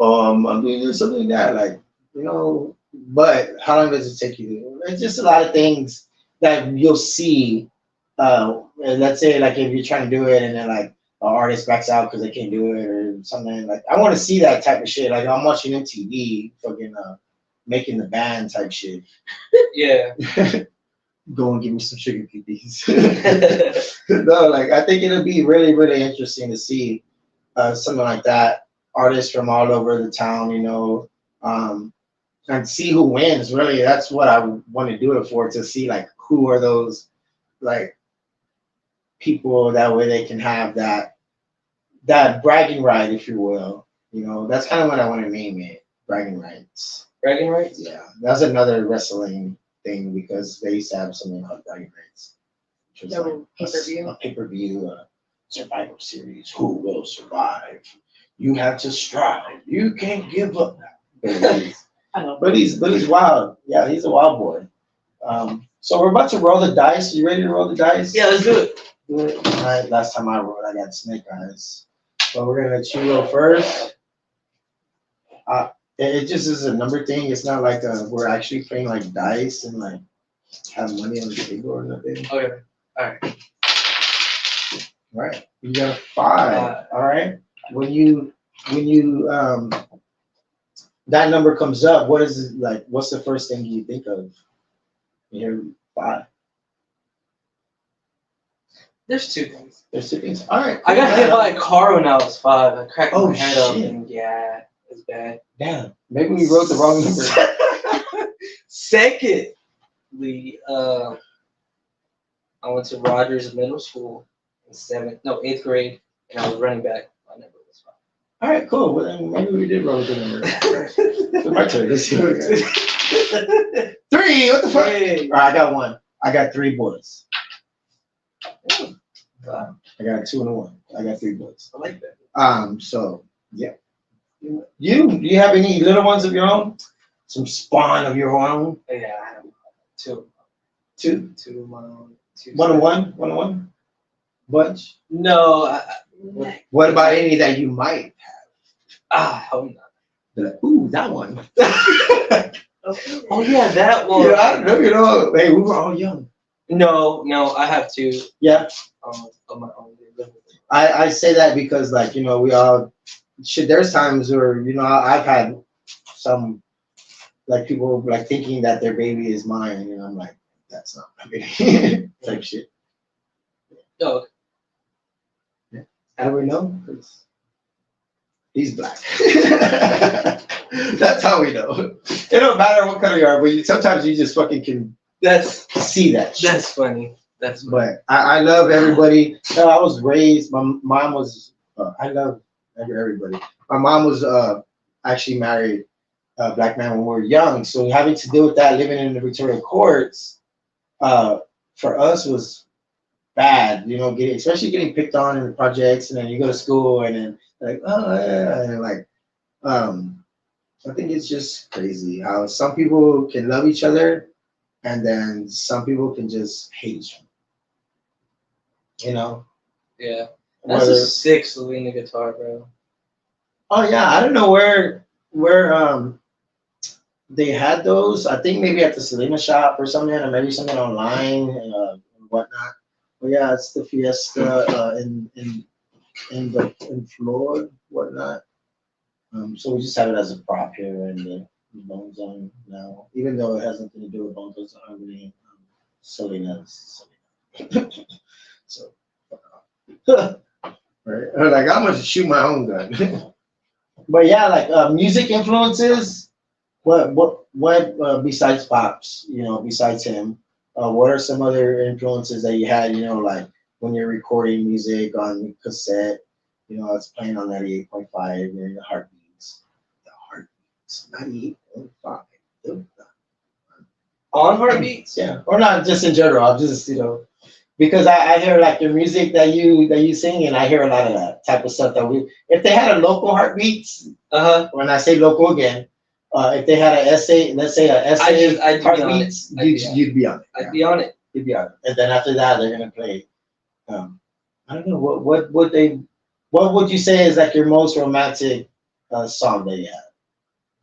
[SPEAKER 2] I'm doing this, something like that, like, you know. But how long does it take you to do? It's just a lot of things that you'll see. And let's say like if you're trying to do it and then like an artist backs out because they can't do it or something, like I want to see that type of shit. Like I'm watching MTV fucking making the band type shit.
[SPEAKER 1] Yeah.
[SPEAKER 2] Go and give me some sugar cookies. No, like I think it'll be really, really interesting to see something like that. Artists from all over the town, you know, and see who wins. Really, that's what I want to do it for, to see like who are those like people, that way they can have that bragging right, if you will. You know, that's kind of what I want to name it, bragging rights.
[SPEAKER 1] Bragging rights?
[SPEAKER 2] Yeah, that's another wrestling thing because they used to have something called bragging rights. Which was
[SPEAKER 4] No,
[SPEAKER 2] like
[SPEAKER 4] pay-per-view?
[SPEAKER 2] A pay-per-view survival series. Who will survive? You have to strive. You can't give up.
[SPEAKER 4] I know.
[SPEAKER 2] But he's wild. Yeah, he's a wild boy. So we're about to roll the dice. You ready to roll the dice?
[SPEAKER 1] Yeah, let's do it.
[SPEAKER 2] Do it. All right. Last time I rolled, I got snake eyes. So we're gonna let you roll first. It just is a number thing. It's not like we're actually playing like dice and like have money on the table or nothing.
[SPEAKER 1] Okay. Alright.
[SPEAKER 2] Right. You got a 5. All right. When you that number comes up, what is it like? What's the first thing you think of? You hear 5.
[SPEAKER 1] There's two things.
[SPEAKER 2] There's 2 things. All right.
[SPEAKER 1] I got hit by a car when I was 5. I cracked
[SPEAKER 2] Oh,
[SPEAKER 1] my head up,
[SPEAKER 2] shit.
[SPEAKER 1] and yeah, it's bad.
[SPEAKER 2] Damn. Maybe we wrote the wrong number.
[SPEAKER 1] Second, I went to Rogers Middle School in 8th grade, and I was running back. My number was
[SPEAKER 2] All right, cool. Well, then maybe we did roll with the number. It's my turn. Let's see what we got. 3. What the fuck?
[SPEAKER 1] Hey.
[SPEAKER 2] All right, I got 1. I got 3 boys.
[SPEAKER 1] Wow,
[SPEAKER 2] I got 2 and a 1. I got 3 boys.
[SPEAKER 1] I like that.
[SPEAKER 2] So yeah. Do you have any little ones of your own? Some spawn of your own?
[SPEAKER 1] Yeah, I have 2.
[SPEAKER 2] 2?
[SPEAKER 1] 2 of my own. 2.
[SPEAKER 2] 1 and 1? 1 and 1? Bunch?
[SPEAKER 1] No,
[SPEAKER 2] What about any that you might
[SPEAKER 1] I hope not.
[SPEAKER 2] be like, ooh, that one.
[SPEAKER 1] Oh yeah, that one.
[SPEAKER 2] Yeah, I know, hey, we were all young.
[SPEAKER 1] No, I have 2
[SPEAKER 2] Yeah.
[SPEAKER 1] of my own.
[SPEAKER 2] I say that because, like, we all there's times where, I've had some, like, people, like, thinking that their baby is mine, and I'm like, that's not my baby. Type shit.
[SPEAKER 1] Oh,
[SPEAKER 2] How do we know? 'Cause he's black. That's how we know. It don't matter what color you are, but sometimes you just fucking can
[SPEAKER 1] that's
[SPEAKER 2] see that shit.
[SPEAKER 1] that's funny. That's funny.
[SPEAKER 2] But I love everybody. I was raised. My mom was. I love everybody. My mom was actually married a black man when we were young. So having to deal with that, living in the Victoria courts, for us was bad. Especially getting picked on in the projects, and then you go to school, and then like, oh yeah, and like, I think it's just crazy how some people can love each other, and then some people can just hate each other.
[SPEAKER 1] Yeah, that's a sick Selena guitar, bro.
[SPEAKER 2] Oh yeah, I don't know where they had those. I think maybe at the Selena shop or something, or maybe something online and whatnot. But yeah, it's the Fiesta in Florida, whatnot. So we just have it as a prop here in the BoneZone now, even though it has nothing to do with BoneZone Harmony. Selena's Selena. So. Right? Like, I'm gonna shoot my own gun. But yeah, like music influences. What besides Pops? Besides him, what are some other influences that you had? Like when you're recording music on cassette, it's playing on 98.5. The heartbeats, 98.5.
[SPEAKER 1] On Heartbeats?
[SPEAKER 2] Yeah, or not just in general. I'm just because I hear like the music that you sing, and I hear a lot of that type of stuff if they had a local Heartbeats, when I say local again, if they had a essay, let's say a essay Heartbeats, you'd be on it.
[SPEAKER 1] I'd be on it.
[SPEAKER 2] You'd be on it. And then after that, they're gonna play. I don't know what would you say is like your most romantic song that you have?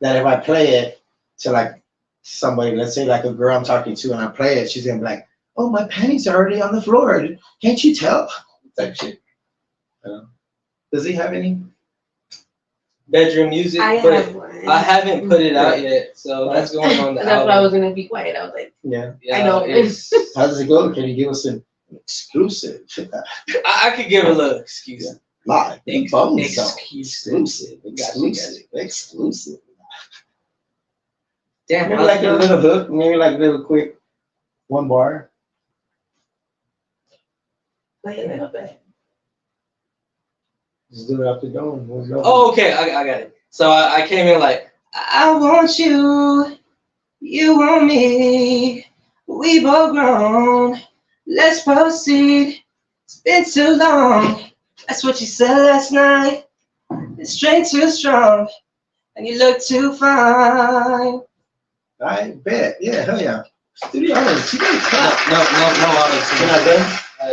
[SPEAKER 2] That if I play it to like somebody, let's say like a girl I'm talking to, and I play it, she's gonna be like, oh, my panties are already on the floor. Can't you tell? Type shit. Does he have any?
[SPEAKER 1] Bedroom music?
[SPEAKER 5] I have one.
[SPEAKER 1] I haven't put it out yet, so that's going on the
[SPEAKER 5] That's
[SPEAKER 1] album.
[SPEAKER 5] why I was gonna be quiet. I was like,
[SPEAKER 2] Yeah.
[SPEAKER 1] Yeah,
[SPEAKER 5] I know.
[SPEAKER 2] How does it go? Can you give us an exclusive?
[SPEAKER 1] I could give a little excuse.
[SPEAKER 2] Live.
[SPEAKER 1] Exclusive.
[SPEAKER 2] Exclusive.
[SPEAKER 1] Damn,
[SPEAKER 2] Maybe like a little hook. Maybe like a little quick 1 bar.
[SPEAKER 5] play a little bit.
[SPEAKER 2] Just do it up the dome.
[SPEAKER 1] Oh, okay, I got it. So I came in like, I want you, you want me, we both grown, let's proceed, it's been too long, that's what you said last night, it's straight too strong, and you look too fine.
[SPEAKER 2] I bet. Yeah, hell yeah. Studio audience. You gotta clap.
[SPEAKER 1] No auto-tune.
[SPEAKER 2] You're not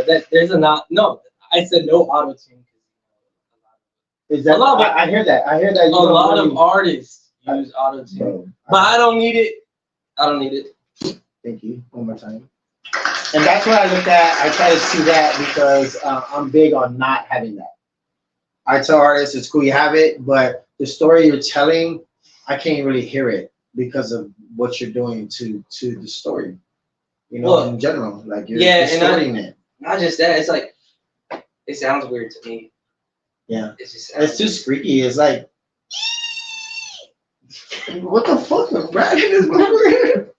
[SPEAKER 2] done?
[SPEAKER 1] There's a not, no, I said no auto-tune.
[SPEAKER 2] Is that,
[SPEAKER 1] A lot of-
[SPEAKER 2] I hear that. I hear that.
[SPEAKER 1] A lot of artists use auto-tune,
[SPEAKER 2] Bro,
[SPEAKER 1] but I don't need it. I don't need it.
[SPEAKER 2] thank you. One more time. And that's what I look at. I try to see that because I'm big on not having that. I tell artists it's cool you have it, but the story you're telling, I can't really hear it because of what you're doing to the story.
[SPEAKER 1] Well,
[SPEAKER 2] in general, like you're
[SPEAKER 1] yeah,
[SPEAKER 2] distorting it.
[SPEAKER 1] Not just that, it's like, it sounds weird to me.
[SPEAKER 2] Yeah,
[SPEAKER 1] It just
[SPEAKER 2] it's too squeaky. It's like, what the fuck, a rat in this motherfucker?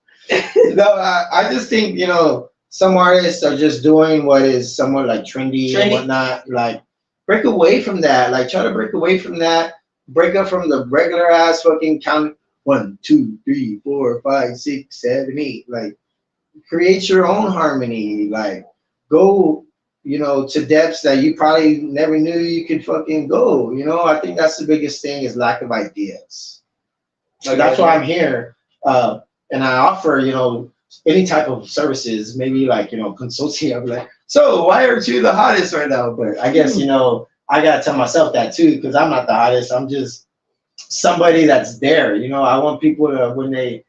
[SPEAKER 2] No, I just think, some artists are just doing what is somewhat like trendy and whatnot. Like, break away from that. Like, try to break away from that. Break up from the regular ass fucking count. 1, 2, 3, 4, 5, 6, 7, 8. Like, create your own harmony. Like, go, to depths that you probably never knew you could fucking go. I think that's the biggest thing is lack of ideas. So that's why I'm here. And I offer, any type of services, maybe like, consulting. I'm like, so why aren't you the hottest right now? But I guess, I got to tell myself that too, because I'm not the hottest. I'm just somebody that's there. I want people to, when they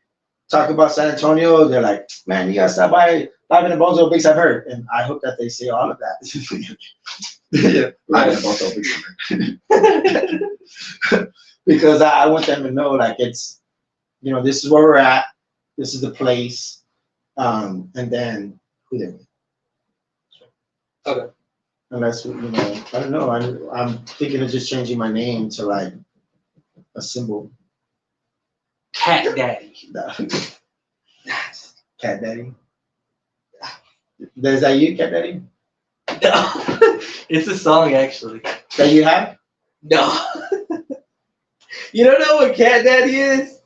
[SPEAKER 2] talk about San Antonio, they're like, man, you got to stop by Live in the BoneZone Big I've heard. And I hope that they say all of that. Yeah, Live in the BoneZone Big. Because I want them to know, like, it's, this is where we're at. This is the place. And then who they with.
[SPEAKER 1] Okay.
[SPEAKER 2] And that's what, I don't know. I'm thinking of just changing my name to like a symbol.
[SPEAKER 1] Cat Daddy.
[SPEAKER 2] Cat Daddy. Is that you, Cat Daddy?
[SPEAKER 1] No. It's a song actually.
[SPEAKER 2] That you have?
[SPEAKER 1] No. You don't know what Cat Daddy is?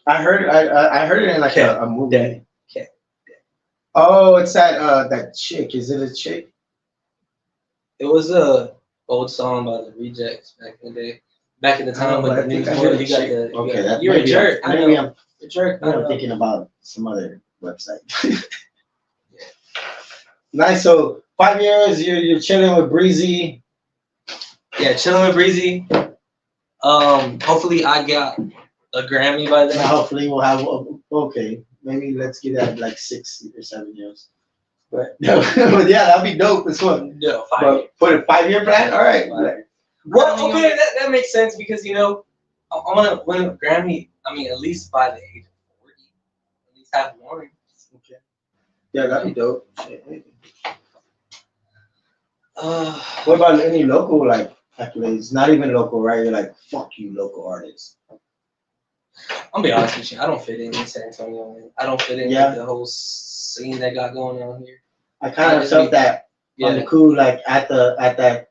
[SPEAKER 2] I heard it in like a movie.
[SPEAKER 1] Daddy. Cat.
[SPEAKER 2] Oh, it's that chick. Is it a chick?
[SPEAKER 1] It was a old song by the Rejects back in the day. Back in the time
[SPEAKER 2] but I
[SPEAKER 1] when
[SPEAKER 2] think
[SPEAKER 1] the
[SPEAKER 2] I
[SPEAKER 1] news
[SPEAKER 2] heard
[SPEAKER 1] more,
[SPEAKER 2] a
[SPEAKER 1] you got
[SPEAKER 2] chick.
[SPEAKER 1] the
[SPEAKER 2] Okay, that
[SPEAKER 1] you're a
[SPEAKER 2] maybe
[SPEAKER 1] jerk. I
[SPEAKER 2] maybe
[SPEAKER 1] know. You're a jerk. I
[SPEAKER 2] I'm
[SPEAKER 1] know.
[SPEAKER 2] thinking about some other website. Nice. So 5 years, you're chilling with Breezy.
[SPEAKER 1] Yeah, chilling with Breezy. Hopefully I got a Grammy by then.
[SPEAKER 2] Now hopefully we'll have. Okay, maybe let's get at like 6 or 7 years. But no, but yeah, that'd be dope. This one.
[SPEAKER 1] No, 5
[SPEAKER 2] But put a 5-year plan. All right.
[SPEAKER 1] Well, okay, that makes sense because I want to win a Grammy. I mean, at least by the age of 40, at least have one.
[SPEAKER 2] Okay. Yeah, that'd be dope. Shit. What about any local like accolades? Not even local, right? You're like, fuck you, local artists.
[SPEAKER 1] I'll be honest with you. I don't fit in San Antonio. Man. I don't fit in with the whole scene that got going on here.
[SPEAKER 2] I kind of felt that on the cool, like at that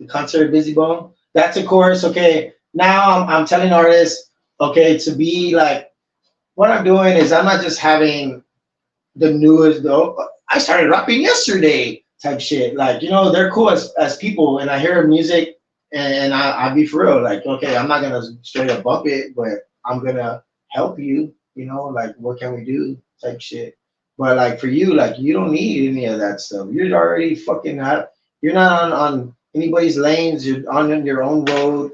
[SPEAKER 2] concert, Busy Bone. That's a chorus. Okay, now I'm telling artists, okay, to be like, what I'm doing is I'm not just having the newest. I started rapping yesterday type shit. Like, they're cool as people, and I hear music, and I be for real. Like, okay, I'm not gonna straight up bump it, but I'm gonna help you. Like, what can we do type shit. But like for you, like you don't need any of that stuff. You're already fucking hot. You're not on anybody's lanes. You're on your own road.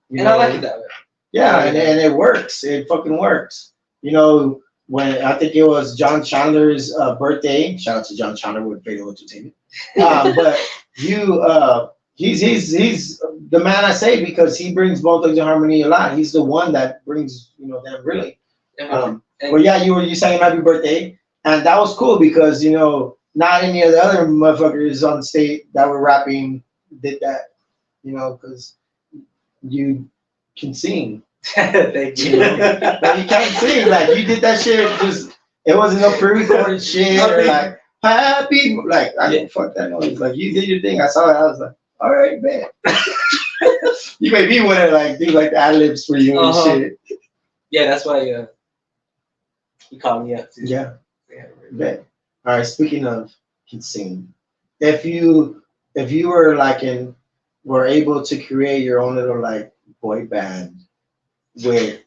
[SPEAKER 1] And I like it that way.
[SPEAKER 2] Yeah, and it works. It fucking works. When I think it was John Chandler's birthday. Shout out to John Chandler with Fatal Entertainment. But he's the man I say because he brings Bone Thugs and Harmony a lot. He's the one that brings them really. Well, yeah, you were saying happy birthday. And that was cool because, not any of the other motherfuckers on the state that were rapping did that, because you can sing.
[SPEAKER 1] Thank you.
[SPEAKER 2] Like, you can't sing. Like, you did that shit, it wasn't no pre-recorded shit or like, happy, like, I didn't fuck that noise. Like, you did your thing. I saw it. I was like, all right, man. You made me want to, like, do, like, the ad-libs for you and shit.
[SPEAKER 1] Yeah, that's why he called me up, too.
[SPEAKER 2] Yeah. Bet. All right. Speaking of can sing, if you were able to create your own little like boy band with,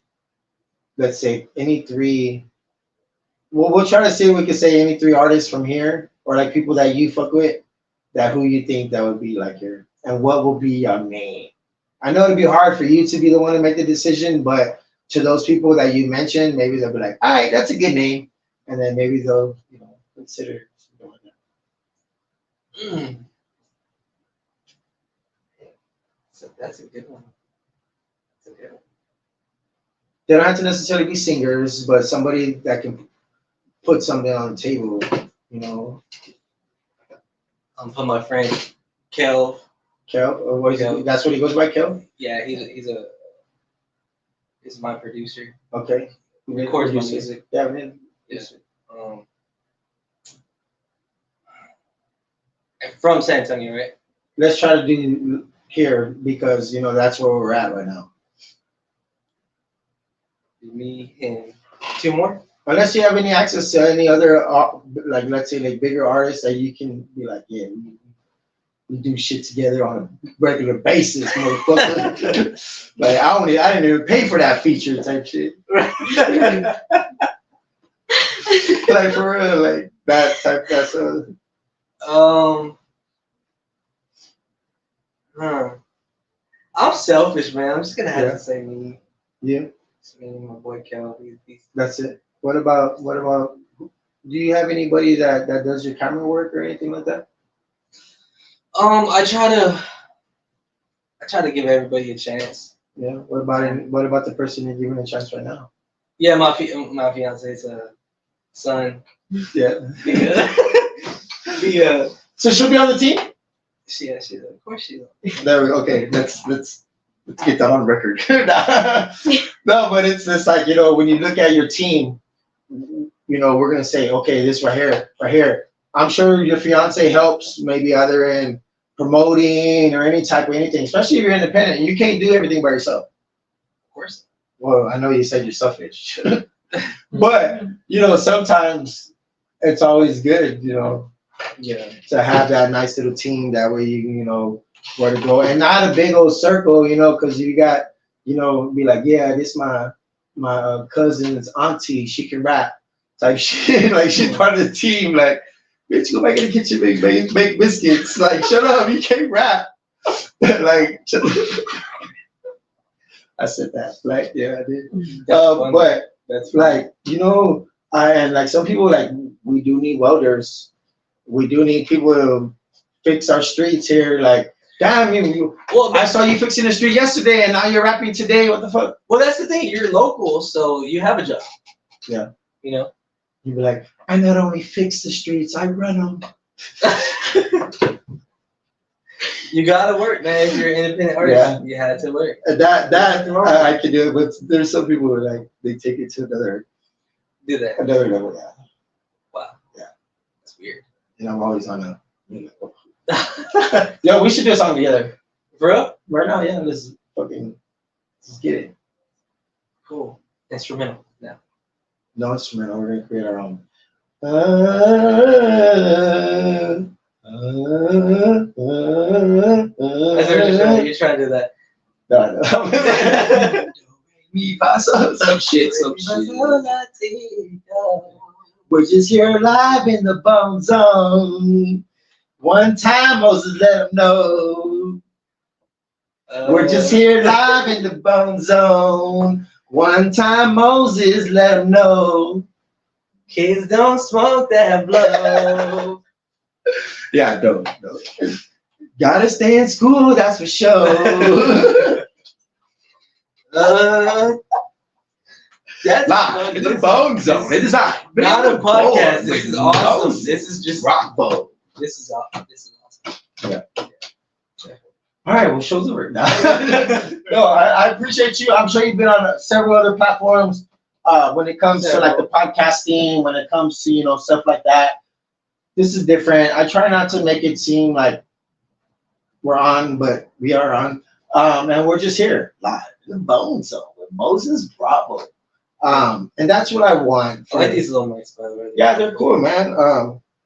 [SPEAKER 2] let's say, any three. We'll try to see if we can say any three artists from here or like people that you fuck with. That who you think that would be like your and what will be your name. I know it'd be hard for you to be the one to make the decision, but to those people that you mentioned, maybe they'll be like, all right, that's a good name. And then maybe they'll, consider doing that.
[SPEAKER 1] So that's a good one. That's a good one.
[SPEAKER 2] They don't have to necessarily be singers, but somebody that can put something on the table,
[SPEAKER 1] Put my friend Kel.
[SPEAKER 2] Kel, or what is
[SPEAKER 1] Kel.
[SPEAKER 2] it? That's what he goes by, Kel?
[SPEAKER 1] Yeah, he's my producer.
[SPEAKER 2] Okay.
[SPEAKER 1] He records my music.
[SPEAKER 2] Yeah, man.
[SPEAKER 1] Yeah. From San Antonio, right?
[SPEAKER 2] Let's try to do here because that's where we're at right now.
[SPEAKER 1] Me and 2 more.
[SPEAKER 2] Unless you have any access to any other, like let's say like bigger artists that you can be like, yeah, we do shit together on a regular basis, motherfucker. Like I didn't even pay for that feature type shit. Like for real, like that type. That's
[SPEAKER 1] I'm selfish, man. I'm just gonna have
[SPEAKER 2] Yeah.
[SPEAKER 1] to say me.
[SPEAKER 2] Yeah,
[SPEAKER 1] It's me and my boy Kel.
[SPEAKER 2] that's it. What about? Do you have anybody that does your camera work or anything like that?
[SPEAKER 1] I try to give everybody a chance.
[SPEAKER 2] Yeah. What about the person you're giving a chance right now?
[SPEAKER 1] Yeah, my fiance's son.
[SPEAKER 2] Yeah.
[SPEAKER 1] Yeah.
[SPEAKER 2] So she'll be on the team.
[SPEAKER 1] She's of course she will.
[SPEAKER 2] There we go. Okay, let's get that on record. No, but it's just like when you look at your team, we're gonna say, okay, this right here. I'm sure your fiance helps, maybe either in promoting or any type of anything, especially if you're independent. You can't do everything by yourself.
[SPEAKER 1] Of course.
[SPEAKER 2] Well, I know you said you're selfish, but sometimes it's always good,
[SPEAKER 1] Yeah.
[SPEAKER 2] to have that nice little team. That way you where to go, and not a big old circle, because you got be like, yeah, this my cousin's auntie, she can rap type shit. Like she's part of the team. Like, bitch, go back in the kitchen, make biscuits. Like, shut up, you can't rap. Like, I said that. Like, yeah, I did. But
[SPEAKER 1] That's
[SPEAKER 2] like, and like some people, like, we do need welders. We do need people to fix our streets here. Like, damn, I saw you fixing the street yesterday, and now you're rapping today. What the fuck?
[SPEAKER 1] Well, that's the thing. You're local, so you have a job.
[SPEAKER 2] Yeah.
[SPEAKER 1] You
[SPEAKER 2] You'd be like, I not only fix the streets, I run them.
[SPEAKER 1] You gotta work, man. If you're an independent artist, you had to work.
[SPEAKER 2] That I can do it, but there's some people who are like, they take it to another level. Yeah.
[SPEAKER 1] Wow.
[SPEAKER 2] Yeah.
[SPEAKER 1] That's weird.
[SPEAKER 2] And I'm always on a. Yo, we should do a song together.
[SPEAKER 1] For real?
[SPEAKER 2] Right now, yeah. Let's get it.
[SPEAKER 1] Cool. Instrumental. Yeah.
[SPEAKER 2] No instrumental. We're gonna create our own.
[SPEAKER 1] You're trying to do that.
[SPEAKER 2] No. Me pass up some shit. We're just here live in the BoneZone. One time, Moses, let them know. We're just here live in the BoneZone. One time, Moses, let them know.
[SPEAKER 1] Kids don't smoke that blow.
[SPEAKER 2] Yeah, don't. Gotta stay in school, that's for sure.
[SPEAKER 1] That's
[SPEAKER 2] live in the BoneZone. It is
[SPEAKER 1] not a podcast. This is awesome. This is just
[SPEAKER 2] rock bone.
[SPEAKER 1] This is awesome.
[SPEAKER 2] Yeah. All right, well, show's over now. No, I appreciate you. I'm sure you've been on several other platforms. When it comes to like the podcasting, when it comes to stuff like that, this is different. I try not to make it seem like we're on, but we are on, and we're just here live in the BoneZone with Moses Bravo, and that's what I want.
[SPEAKER 1] I like these little mics, by the way.
[SPEAKER 2] Yeah, they're cool, man.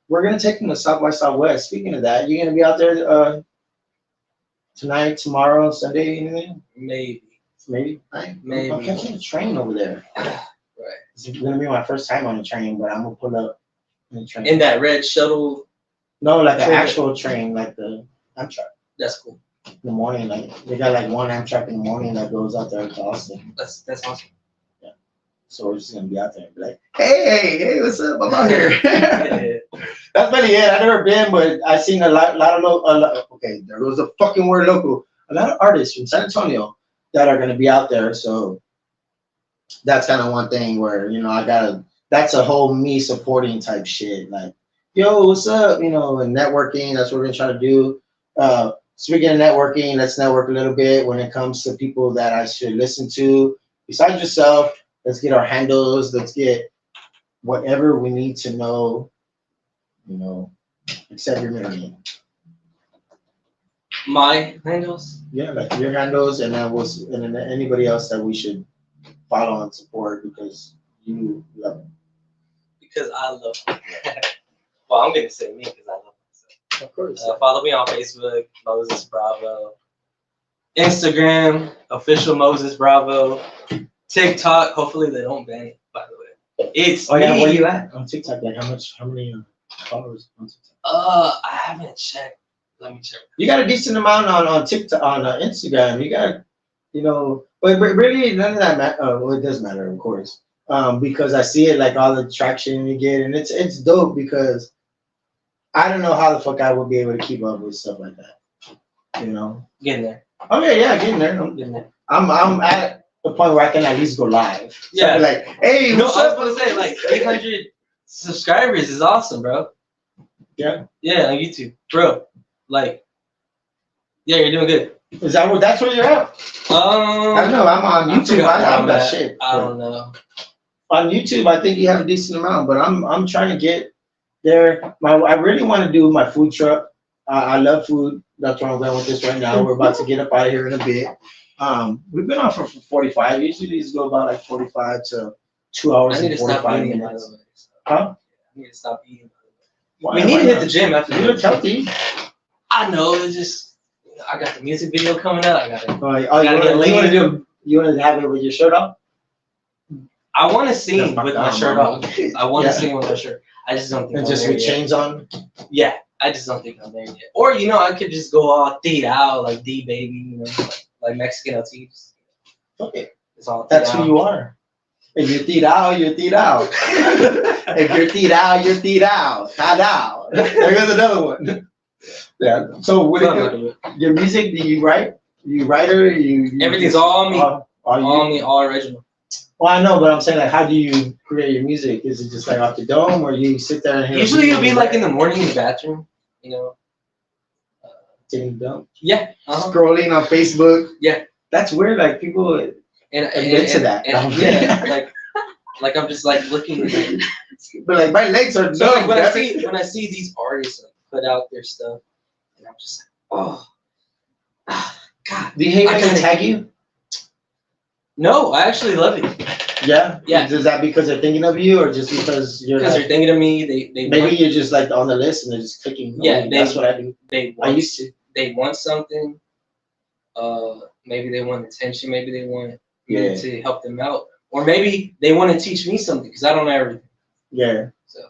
[SPEAKER 2] We're gonna take them to South by Southwest. Speaking of that, you gonna be out there tonight, tomorrow, Sunday, anything?
[SPEAKER 1] Maybe.
[SPEAKER 2] Maybe.
[SPEAKER 1] Maybe.
[SPEAKER 2] I'm catching a train over there.
[SPEAKER 1] Right.
[SPEAKER 2] It's gonna be my first time on the train, but I'm gonna pull up in the train.
[SPEAKER 1] In that red shuttle.
[SPEAKER 2] No, like the
[SPEAKER 1] train.
[SPEAKER 2] actual train, like the Amtrak.
[SPEAKER 1] That's cool.
[SPEAKER 2] In the morning, like they got like one Amtrak in the morning that goes out there to Austin.
[SPEAKER 1] That's awesome.
[SPEAKER 2] Yeah. So we're just gonna be out there and be like, hey, what's up? I'm out here.
[SPEAKER 1] Yeah.
[SPEAKER 2] That's really it. I've never been, but I've seen a lot of okay, there was a fucking word local. A lot of artists from San Antonio that are gonna be out there. So that's kind of one thing where that's a whole me supporting type shit. Like, yo, what's up? And networking. That's what we're gonna try to do. Speaking of networking, let's network a little bit when it comes to people that I should listen to besides yourself. Let's get our handles. Let's get whatever we need to know, except your middle name.
[SPEAKER 1] My handles.
[SPEAKER 2] Yeah, like your handles, and then anybody else that we should follow and support because you love them.
[SPEAKER 1] Because I love well, I'm gonna say me because I love myself.
[SPEAKER 2] Of course.
[SPEAKER 1] Follow me on Facebook, Moses Bravo. Instagram, official Moses Bravo. TikTok, hopefully they don't ban it, by the way. It's
[SPEAKER 2] Oh yeah,
[SPEAKER 1] me.
[SPEAKER 2] where you at on TikTok? Like how many followers on TikTok?
[SPEAKER 1] I haven't checked. Let me check.
[SPEAKER 2] You got a decent amount on TikTok, on Instagram. You got, but really none of that matter. Well, it does matter, of course, because I see it like all the traction you get, and it's dope because I don't know how the fuck I would be able to keep up with stuff like that.
[SPEAKER 1] Getting there.
[SPEAKER 2] Okay, yeah, getting there.
[SPEAKER 1] Getting there.
[SPEAKER 2] I'm at the point where I can at least go live. So
[SPEAKER 1] Yeah.
[SPEAKER 2] like, hey,
[SPEAKER 1] No,
[SPEAKER 2] what's
[SPEAKER 1] I was
[SPEAKER 2] up?
[SPEAKER 1] gonna say like 800 subscribers is awesome, bro.
[SPEAKER 2] Yeah.
[SPEAKER 1] Yeah, on YouTube, bro. Like, yeah, you're doing good.
[SPEAKER 2] Is that's where you're at? I don't know. I'm on YouTube. I have that shit.
[SPEAKER 1] I don't know.
[SPEAKER 2] On YouTube, I think you have a decent amount, but I'm trying to get there. I really want to do my food truck. I love food. That's where I'm going with this right now. We're about to get up out of here in a bit. We've been on for 45. Usually these go about like 45 to 2 hours
[SPEAKER 1] I need
[SPEAKER 2] and
[SPEAKER 1] to stop
[SPEAKER 2] 45
[SPEAKER 1] eating, by
[SPEAKER 2] minutes.
[SPEAKER 1] the way.
[SPEAKER 2] Huh?
[SPEAKER 1] I need to stop eating.
[SPEAKER 2] Why-
[SPEAKER 1] We need
[SPEAKER 2] why
[SPEAKER 1] to hit
[SPEAKER 2] not?
[SPEAKER 1] the gym after
[SPEAKER 2] You look
[SPEAKER 1] this.
[SPEAKER 2] healthy.
[SPEAKER 1] I know, it's just, I got the music video coming up. I gotta
[SPEAKER 2] You want to have it with your shirt off?
[SPEAKER 1] I want to sing
[SPEAKER 2] That's my
[SPEAKER 1] with my
[SPEAKER 2] God,
[SPEAKER 1] shirt
[SPEAKER 2] man.
[SPEAKER 1] off. I want
[SPEAKER 2] Yeah.
[SPEAKER 1] to sing with my shirt. I just don't think
[SPEAKER 2] And
[SPEAKER 1] I'm
[SPEAKER 2] just
[SPEAKER 1] there
[SPEAKER 2] with
[SPEAKER 1] yet.
[SPEAKER 2] chains on?
[SPEAKER 1] Yeah, I just don't think I'm there yet. Or I could just go all D out like D baby, like Mexican LTs.
[SPEAKER 2] Okay.
[SPEAKER 1] It's all
[SPEAKER 2] That's
[SPEAKER 1] T
[SPEAKER 2] who
[SPEAKER 1] out.
[SPEAKER 2] you are. If you're tirado, you're tirado. If you're tirado, you're tirado. Tirado. There goes another one. Yeah. So what your music, do you write? You writer? You
[SPEAKER 1] Everything's all me.
[SPEAKER 2] All you?
[SPEAKER 1] Me, all original.
[SPEAKER 2] Well, I know, but I'm saying like, how do you create your music? Is it just like off the dome, or you sit there and hear?
[SPEAKER 1] Usually it'll be like in the morning in the bathroom,
[SPEAKER 2] Taking dump,
[SPEAKER 1] Yeah.
[SPEAKER 2] scrolling on Facebook.
[SPEAKER 1] Yeah.
[SPEAKER 2] That's weird. Like people
[SPEAKER 1] And
[SPEAKER 2] admit to that.
[SPEAKER 1] yeah, like I'm just like looking.
[SPEAKER 2] but like my legs are
[SPEAKER 1] So
[SPEAKER 2] numb.
[SPEAKER 1] like when I see these artists like put out their stuff, and I'm just like, God.
[SPEAKER 2] Do you hate when
[SPEAKER 1] I
[SPEAKER 2] they
[SPEAKER 1] gotta-
[SPEAKER 2] tag you?
[SPEAKER 1] No, I actually love it
[SPEAKER 2] Yeah.
[SPEAKER 1] Yeah.
[SPEAKER 2] Is that because they're thinking of you, or just because you're
[SPEAKER 1] because
[SPEAKER 2] like,
[SPEAKER 1] they're thinking of me. They
[SPEAKER 2] maybe
[SPEAKER 1] want,
[SPEAKER 2] you're just like on the list and they're just clicking?
[SPEAKER 1] Yeah,
[SPEAKER 2] That's what I do.
[SPEAKER 1] they
[SPEAKER 2] I
[SPEAKER 1] want
[SPEAKER 2] used to.
[SPEAKER 1] they want something. Maybe they want attention. Maybe they want me
[SPEAKER 2] Yeah.
[SPEAKER 1] to help them out, or maybe they want to teach me something because I don't know everything.
[SPEAKER 2] Yeah.
[SPEAKER 1] So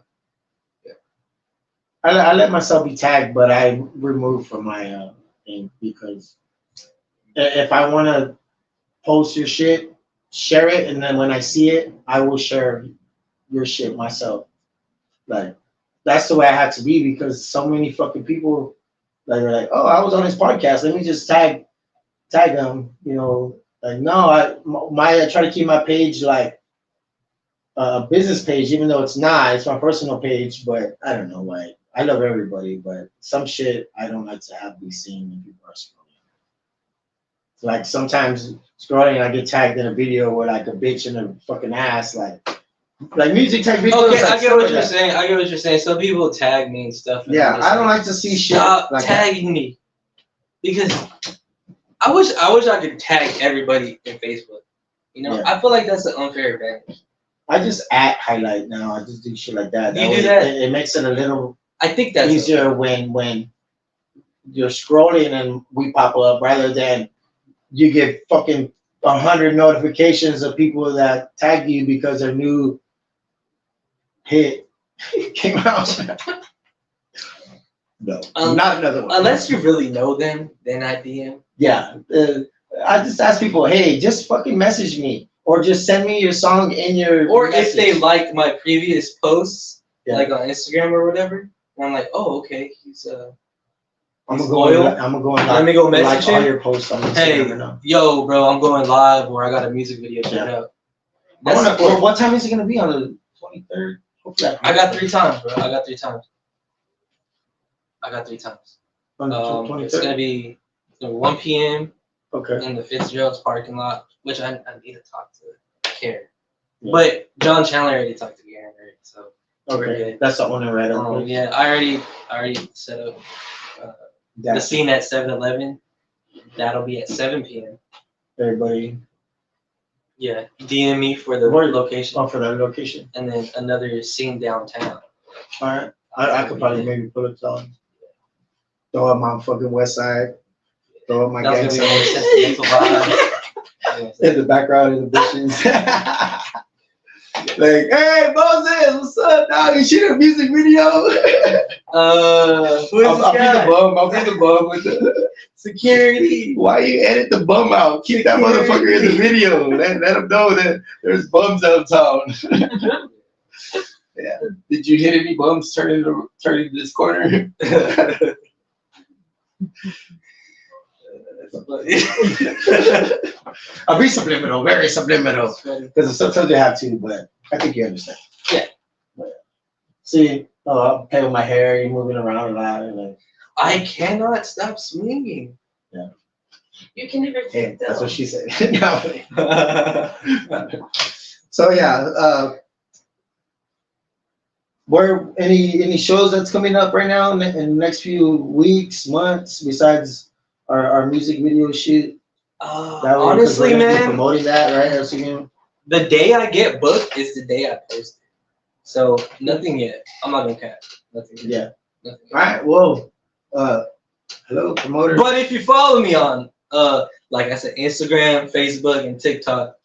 [SPEAKER 2] I let myself be tagged, but I remove from my thing because if I want to post your shit, share it, and then when I see it, I will share your shit myself. Like that's the way I had to be because so many fucking people like are like, oh, I was on his podcast. Let me just tag them. Like no, I try to keep my page like a business page, even though it's not. It's my personal page, but I don't know why. I love everybody, but some shit I don't like to have be seen when people are scrolling. Like sometimes scrolling, I get tagged in a video where like a bitch in a fucking ass, like music tag videos.
[SPEAKER 1] okay,
[SPEAKER 2] like
[SPEAKER 1] I get
[SPEAKER 2] stuff
[SPEAKER 1] what
[SPEAKER 2] like
[SPEAKER 1] you're
[SPEAKER 2] that.
[SPEAKER 1] saying. I get what you're saying. Some people tag me and stuff. And
[SPEAKER 2] Yeah,
[SPEAKER 1] I'm just
[SPEAKER 2] I don't like to see shit
[SPEAKER 1] stop
[SPEAKER 2] like that.
[SPEAKER 1] tagging me because I wish I could tag everybody in Facebook.
[SPEAKER 2] Yeah.
[SPEAKER 1] I feel like that's an unfair advantage.
[SPEAKER 2] I just highlight now. I just do shit like that.
[SPEAKER 1] You do
[SPEAKER 2] way
[SPEAKER 1] that?
[SPEAKER 2] It makes it a little
[SPEAKER 1] I think that's
[SPEAKER 2] easier when you're scrolling and we pop up rather than you get fucking 100 notifications of people that tag you because their new hit came out. No, not another one.
[SPEAKER 1] Unless you really know them, then I DM.
[SPEAKER 2] Yeah, I just ask people, hey, just fucking message me or just send me your song in your
[SPEAKER 1] Or
[SPEAKER 2] message.
[SPEAKER 1] if they like my previous posts,
[SPEAKER 2] Yeah.
[SPEAKER 1] like on Instagram or whatever, and I'm like, oh, okay, he's
[SPEAKER 2] I'm
[SPEAKER 1] he's
[SPEAKER 2] gonna go.
[SPEAKER 1] loyal.
[SPEAKER 2] I'm gonna go and
[SPEAKER 1] Let me go
[SPEAKER 2] like
[SPEAKER 1] message
[SPEAKER 2] all
[SPEAKER 1] him.
[SPEAKER 2] your posts on Instagram
[SPEAKER 1] Hey,
[SPEAKER 2] right now.
[SPEAKER 1] yo, bro, I'm going live, or I got a music video coming
[SPEAKER 2] Yeah.
[SPEAKER 1] up. That's
[SPEAKER 2] Well, what time is it gonna be on the 23rd? Hopefully
[SPEAKER 1] I got 3 times, bro. I got 3 times.
[SPEAKER 2] On the
[SPEAKER 1] It's gonna
[SPEAKER 2] 23rd.
[SPEAKER 1] be 1 p.m.
[SPEAKER 2] Okay.
[SPEAKER 1] in the Fitzgerald's parking lot, which I need to talk to Care.
[SPEAKER 2] Yeah.
[SPEAKER 1] But John Chandler already talked to Garen, right? So we're
[SPEAKER 2] Okay,
[SPEAKER 1] good.
[SPEAKER 2] that's the owner, right?
[SPEAKER 1] Yeah, I already set up the
[SPEAKER 2] That
[SPEAKER 1] scene at 7-Eleven. That'll be at 7 p.m.
[SPEAKER 2] everybody.
[SPEAKER 1] Yeah, DM me for the
[SPEAKER 2] Where-
[SPEAKER 1] location,
[SPEAKER 2] Oh, for that location.
[SPEAKER 1] and then another scene downtown.
[SPEAKER 2] All right, I could probably maybe put it on. Throw up my fucking West Side. Throw up my
[SPEAKER 1] That's
[SPEAKER 2] gang
[SPEAKER 1] gonna be more
[SPEAKER 2] sign
[SPEAKER 1] sentimental vibe.
[SPEAKER 2] in the background in the bushes. Like, hey, Moses, what's up, dog? You shoot a music video?
[SPEAKER 1] Who is
[SPEAKER 2] I'll
[SPEAKER 1] this
[SPEAKER 2] be
[SPEAKER 1] guy?
[SPEAKER 2] the bum. I'll be the bum with the
[SPEAKER 1] Security.
[SPEAKER 2] Why you edit the bum out? Keep that motherfucker in the video. Let him know that there's bums uptown. Yeah. Did you hit any bums turning this corner? I'll be subliminal, very subliminal. Because sometimes you have to, but I think you understand.
[SPEAKER 1] Yeah.
[SPEAKER 2] But, see, I'm playing with my hair, you're moving around a lot. And like,
[SPEAKER 1] I cannot stop swinging.
[SPEAKER 5] You can never
[SPEAKER 2] hey,
[SPEAKER 5] tell.
[SPEAKER 2] that's what she said. No. So yeah, where any shows that's coming up right now in the next few weeks, months, besides our music video shoot? That way, 'cause
[SPEAKER 1] Honestly,
[SPEAKER 2] we're gonna be
[SPEAKER 1] man,
[SPEAKER 2] promoting that, right? That's again.
[SPEAKER 1] the day I get booked is the day I post it. So nothing yet. I'm not gonna cap. Nothing yet.
[SPEAKER 2] Yeah.
[SPEAKER 1] Nothing yet.
[SPEAKER 2] All right. Well, hello, promoter.
[SPEAKER 1] But if you follow me on like I said, Instagram, Facebook, and TikTok,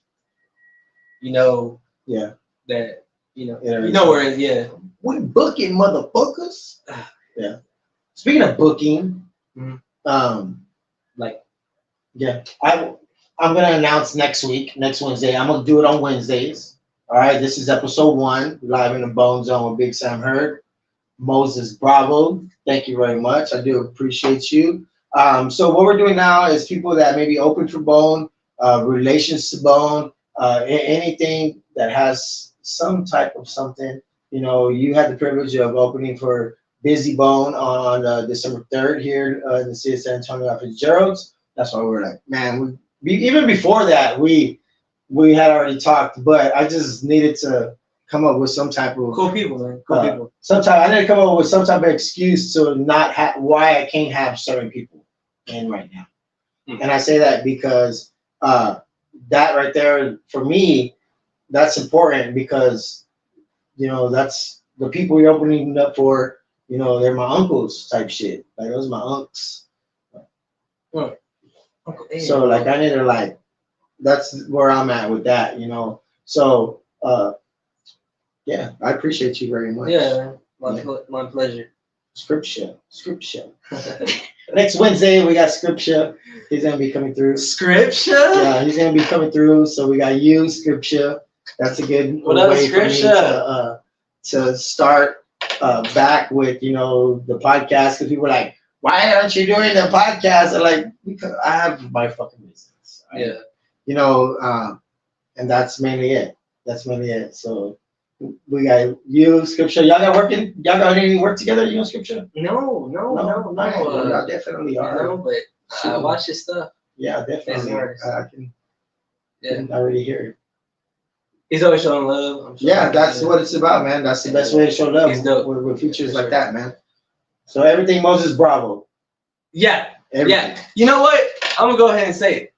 [SPEAKER 1] you know
[SPEAKER 2] Yeah.
[SPEAKER 1] that
[SPEAKER 2] Yeah.
[SPEAKER 1] you know where it, yeah.
[SPEAKER 2] We booking motherfuckers. Yeah. Speaking of booking,
[SPEAKER 1] Mhm. Like
[SPEAKER 2] yeah, I'm gonna announce next Wednesday. I'm gonna do it on Wednesdays. All right, this is episode 1, live in the BoneZone with Big Sam Hurd. Moses Bravo, thank you very much. I do appreciate you. So what we're doing now is people that may be open for bone, relations to bone, anything that has some type of something. You know, you had the privilege of opening for Busy Bone on December 3rd here in the city of San Antonio at Fitzgerald's. That's why we're like, man, even before that, we had already talked, but I just needed to come up with some type of
[SPEAKER 1] cool people, man. Cool people.
[SPEAKER 2] I need to come up with some type of excuse to not have why I can't have certain people in right now.
[SPEAKER 1] Hmm.
[SPEAKER 2] And I say that because that right there for me, that's important because that's the people you're opening up for. They're my uncles type shit. Like those are my unks. So like I need to that's where I'm at with that. So yeah, I appreciate you very much.
[SPEAKER 1] Yeah, my pleasure.
[SPEAKER 2] Scripture. Next Wednesday we got Scripture. He's gonna be coming through.
[SPEAKER 1] Scripture?
[SPEAKER 2] Yeah, he's gonna be coming through. So we got you, Scripture. That's a good
[SPEAKER 1] What up,
[SPEAKER 2] way for me
[SPEAKER 1] Scripture?
[SPEAKER 2] to start back with the podcast. Because people are like, why aren't you doing the podcast? I'm like, because I have my fucking business. Right?
[SPEAKER 1] Yeah.
[SPEAKER 2] And that's mainly it. So we got you, Scripture. Y'all got any work together? Scripture?
[SPEAKER 1] No.
[SPEAKER 2] Y'all definitely are.
[SPEAKER 1] No, but I watch his stuff.
[SPEAKER 2] Yeah, definitely. I can already hear it.
[SPEAKER 1] He's always showing love. I'm sure.
[SPEAKER 2] Yeah, that's what it's about, man. That's the best way to show love
[SPEAKER 1] He's dope.
[SPEAKER 2] with features
[SPEAKER 1] For
[SPEAKER 2] like
[SPEAKER 1] sure.
[SPEAKER 2] that, man. So everything Moses Bravo.
[SPEAKER 1] Yeah.
[SPEAKER 2] Everything.
[SPEAKER 1] Yeah. You know what? I'm gonna go ahead and say it.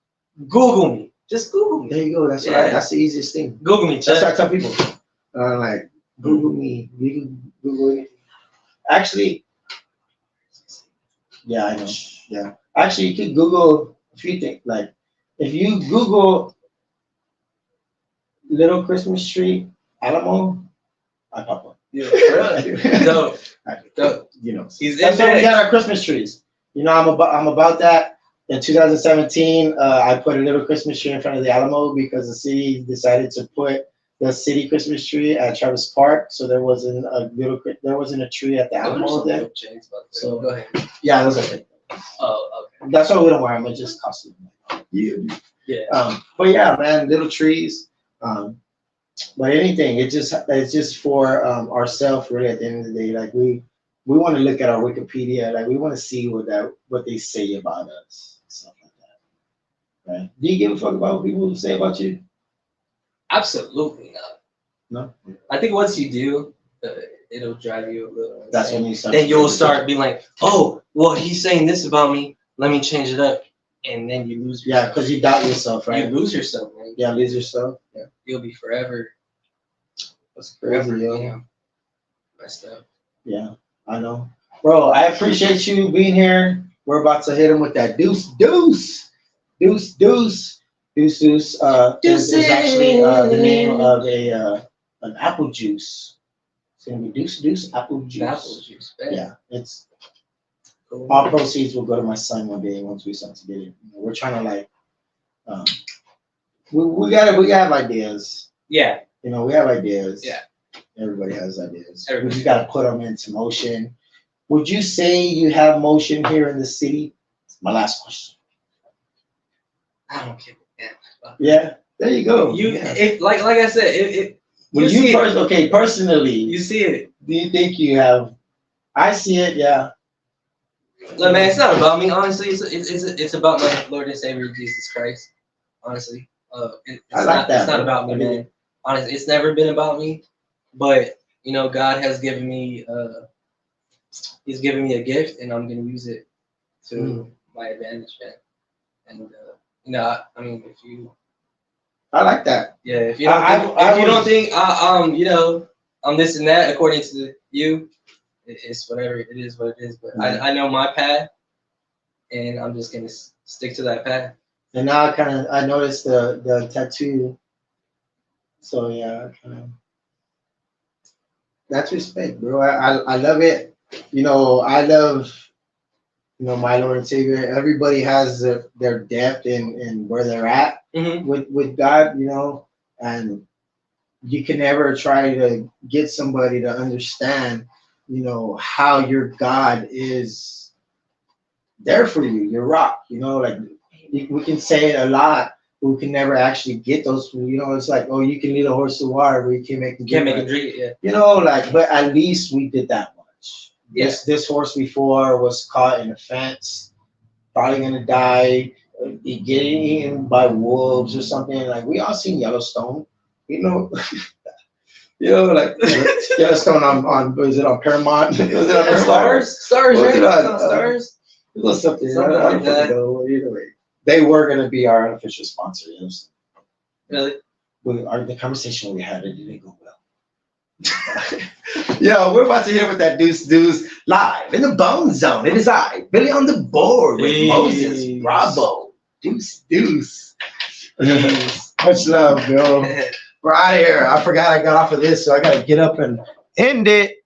[SPEAKER 1] Google me. Just Google me.
[SPEAKER 2] There you go. That's
[SPEAKER 1] Yeah.
[SPEAKER 2] right. That's the easiest thing.
[SPEAKER 1] Google me,
[SPEAKER 2] That's what I
[SPEAKER 1] Chuck.
[SPEAKER 2] tell people. Like, Google me. You can Google it. Actually, yeah, I know. Yeah. Actually, you can Google a few things. Like, if you Google Little Christmas Tree, Alamo, I pop up.
[SPEAKER 1] Yeah. Dope. Dope. He's
[SPEAKER 2] That's
[SPEAKER 1] in
[SPEAKER 2] why we
[SPEAKER 1] there.
[SPEAKER 2] got our Christmas trees. I'm about that. In 2017, I put a little Christmas tree in front of the Alamo because the city decided to put the city Christmas tree at Travis Park. So there wasn't a tree at the Alamo then.
[SPEAKER 1] So go ahead.
[SPEAKER 2] Yeah, those are good.
[SPEAKER 1] Oh, okay.
[SPEAKER 2] That's why we don't wear them. It just costs them.
[SPEAKER 1] Yeah.
[SPEAKER 2] But yeah, man, little trees. But anything, it's just for ourselves really at the end of the day. Like we want to look at our Wikipedia, like we want to see what they say about us, stuff like that. Right? Do you give a fuck about what people say about you?
[SPEAKER 1] Absolutely not.
[SPEAKER 2] No?
[SPEAKER 1] I think once you do, it'll drive you a little insane.
[SPEAKER 2] That's when you start.
[SPEAKER 1] Then you'll start being like, oh, well, he's saying this about me. Let me change it up. And then you lose
[SPEAKER 2] Yeah,
[SPEAKER 1] yourself.
[SPEAKER 2] because you doubt yourself, right?
[SPEAKER 1] You lose yourself, man.
[SPEAKER 2] Yeah, lose yourself. Yeah,
[SPEAKER 1] You'll be forever,
[SPEAKER 2] that's crazy,
[SPEAKER 1] forever,
[SPEAKER 2] yo.
[SPEAKER 1] you know, messed up.
[SPEAKER 2] Yeah, I know. Bro, I appreciate you being here. We're about to hit him with that deuce. Deuce. Is actually the name of an apple juice. It's gonna be deuce apple juice.
[SPEAKER 1] Apple juice, man.
[SPEAKER 2] Yeah, it's
[SPEAKER 1] Cool.
[SPEAKER 2] all proceeds will go to my son one day once we start to get it. We're trying to like, we have ideas.
[SPEAKER 1] Yeah.
[SPEAKER 2] We have ideas.
[SPEAKER 1] Yeah.
[SPEAKER 2] Everybody has ideas.
[SPEAKER 1] Everybody.
[SPEAKER 2] We just gotta put them into motion. Would you say you have motion here in the city? My last question.
[SPEAKER 1] I don't give a damn.
[SPEAKER 2] Yeah, there you go.
[SPEAKER 1] If like I said,
[SPEAKER 2] When
[SPEAKER 1] you see
[SPEAKER 2] you personally,
[SPEAKER 1] you see it.
[SPEAKER 2] do you think you have? I see it. Yeah.
[SPEAKER 1] Look, man, it's not about me. Honestly, it's about my Lord and Savior Jesus Christ. Honestly,
[SPEAKER 2] I like that,
[SPEAKER 1] It's not
[SPEAKER 2] bro.
[SPEAKER 1] about me, man. Honestly, it's never been about me. But God has given me He's given me a gift, and I'm gonna use it to my advantage, man. And I mean, if you
[SPEAKER 2] I like that.
[SPEAKER 1] yeah, if you don't think I'm this and that according to you, it's whatever it is, what it is. But I know my path, and I'm just gonna stick to that path.
[SPEAKER 2] And now I noticed the tattoo. So yeah, that's respect, bro. I love it. I love my Lord and Savior. Everybody has their depth and where they're at with God, and you can never try to get somebody to understand, how your God is there for you, your rock, like we can say it a lot, but we can never actually get those, it's like, oh, you can lead a horse to water, but you can't make him drink it, yeah. But at least we did that much.
[SPEAKER 1] Yeah.
[SPEAKER 2] This horse before was caught in a fence, probably gonna die, getting eaten by wolves or something. Like we all seen Yellowstone, like Yellowstone on was it on Paramount? Was it on the
[SPEAKER 1] Stars,
[SPEAKER 2] Was
[SPEAKER 1] right?
[SPEAKER 2] it on,
[SPEAKER 1] Stars.
[SPEAKER 2] It was something.
[SPEAKER 1] Something
[SPEAKER 2] I
[SPEAKER 1] like
[SPEAKER 2] don't
[SPEAKER 1] that.
[SPEAKER 2] know. Either way, they were gonna be our unofficial sponsor.
[SPEAKER 1] Really?
[SPEAKER 2] The conversation we had, it didn't go well. Yo, we're about to hit with that deuce live in the Bone Zone. It is I, Billy on the board with
[SPEAKER 1] Peace.
[SPEAKER 2] Moses, Bravo, deuce. Much love, Bill. We're out of here. I forgot I got off of this, so I gotta get up and end it.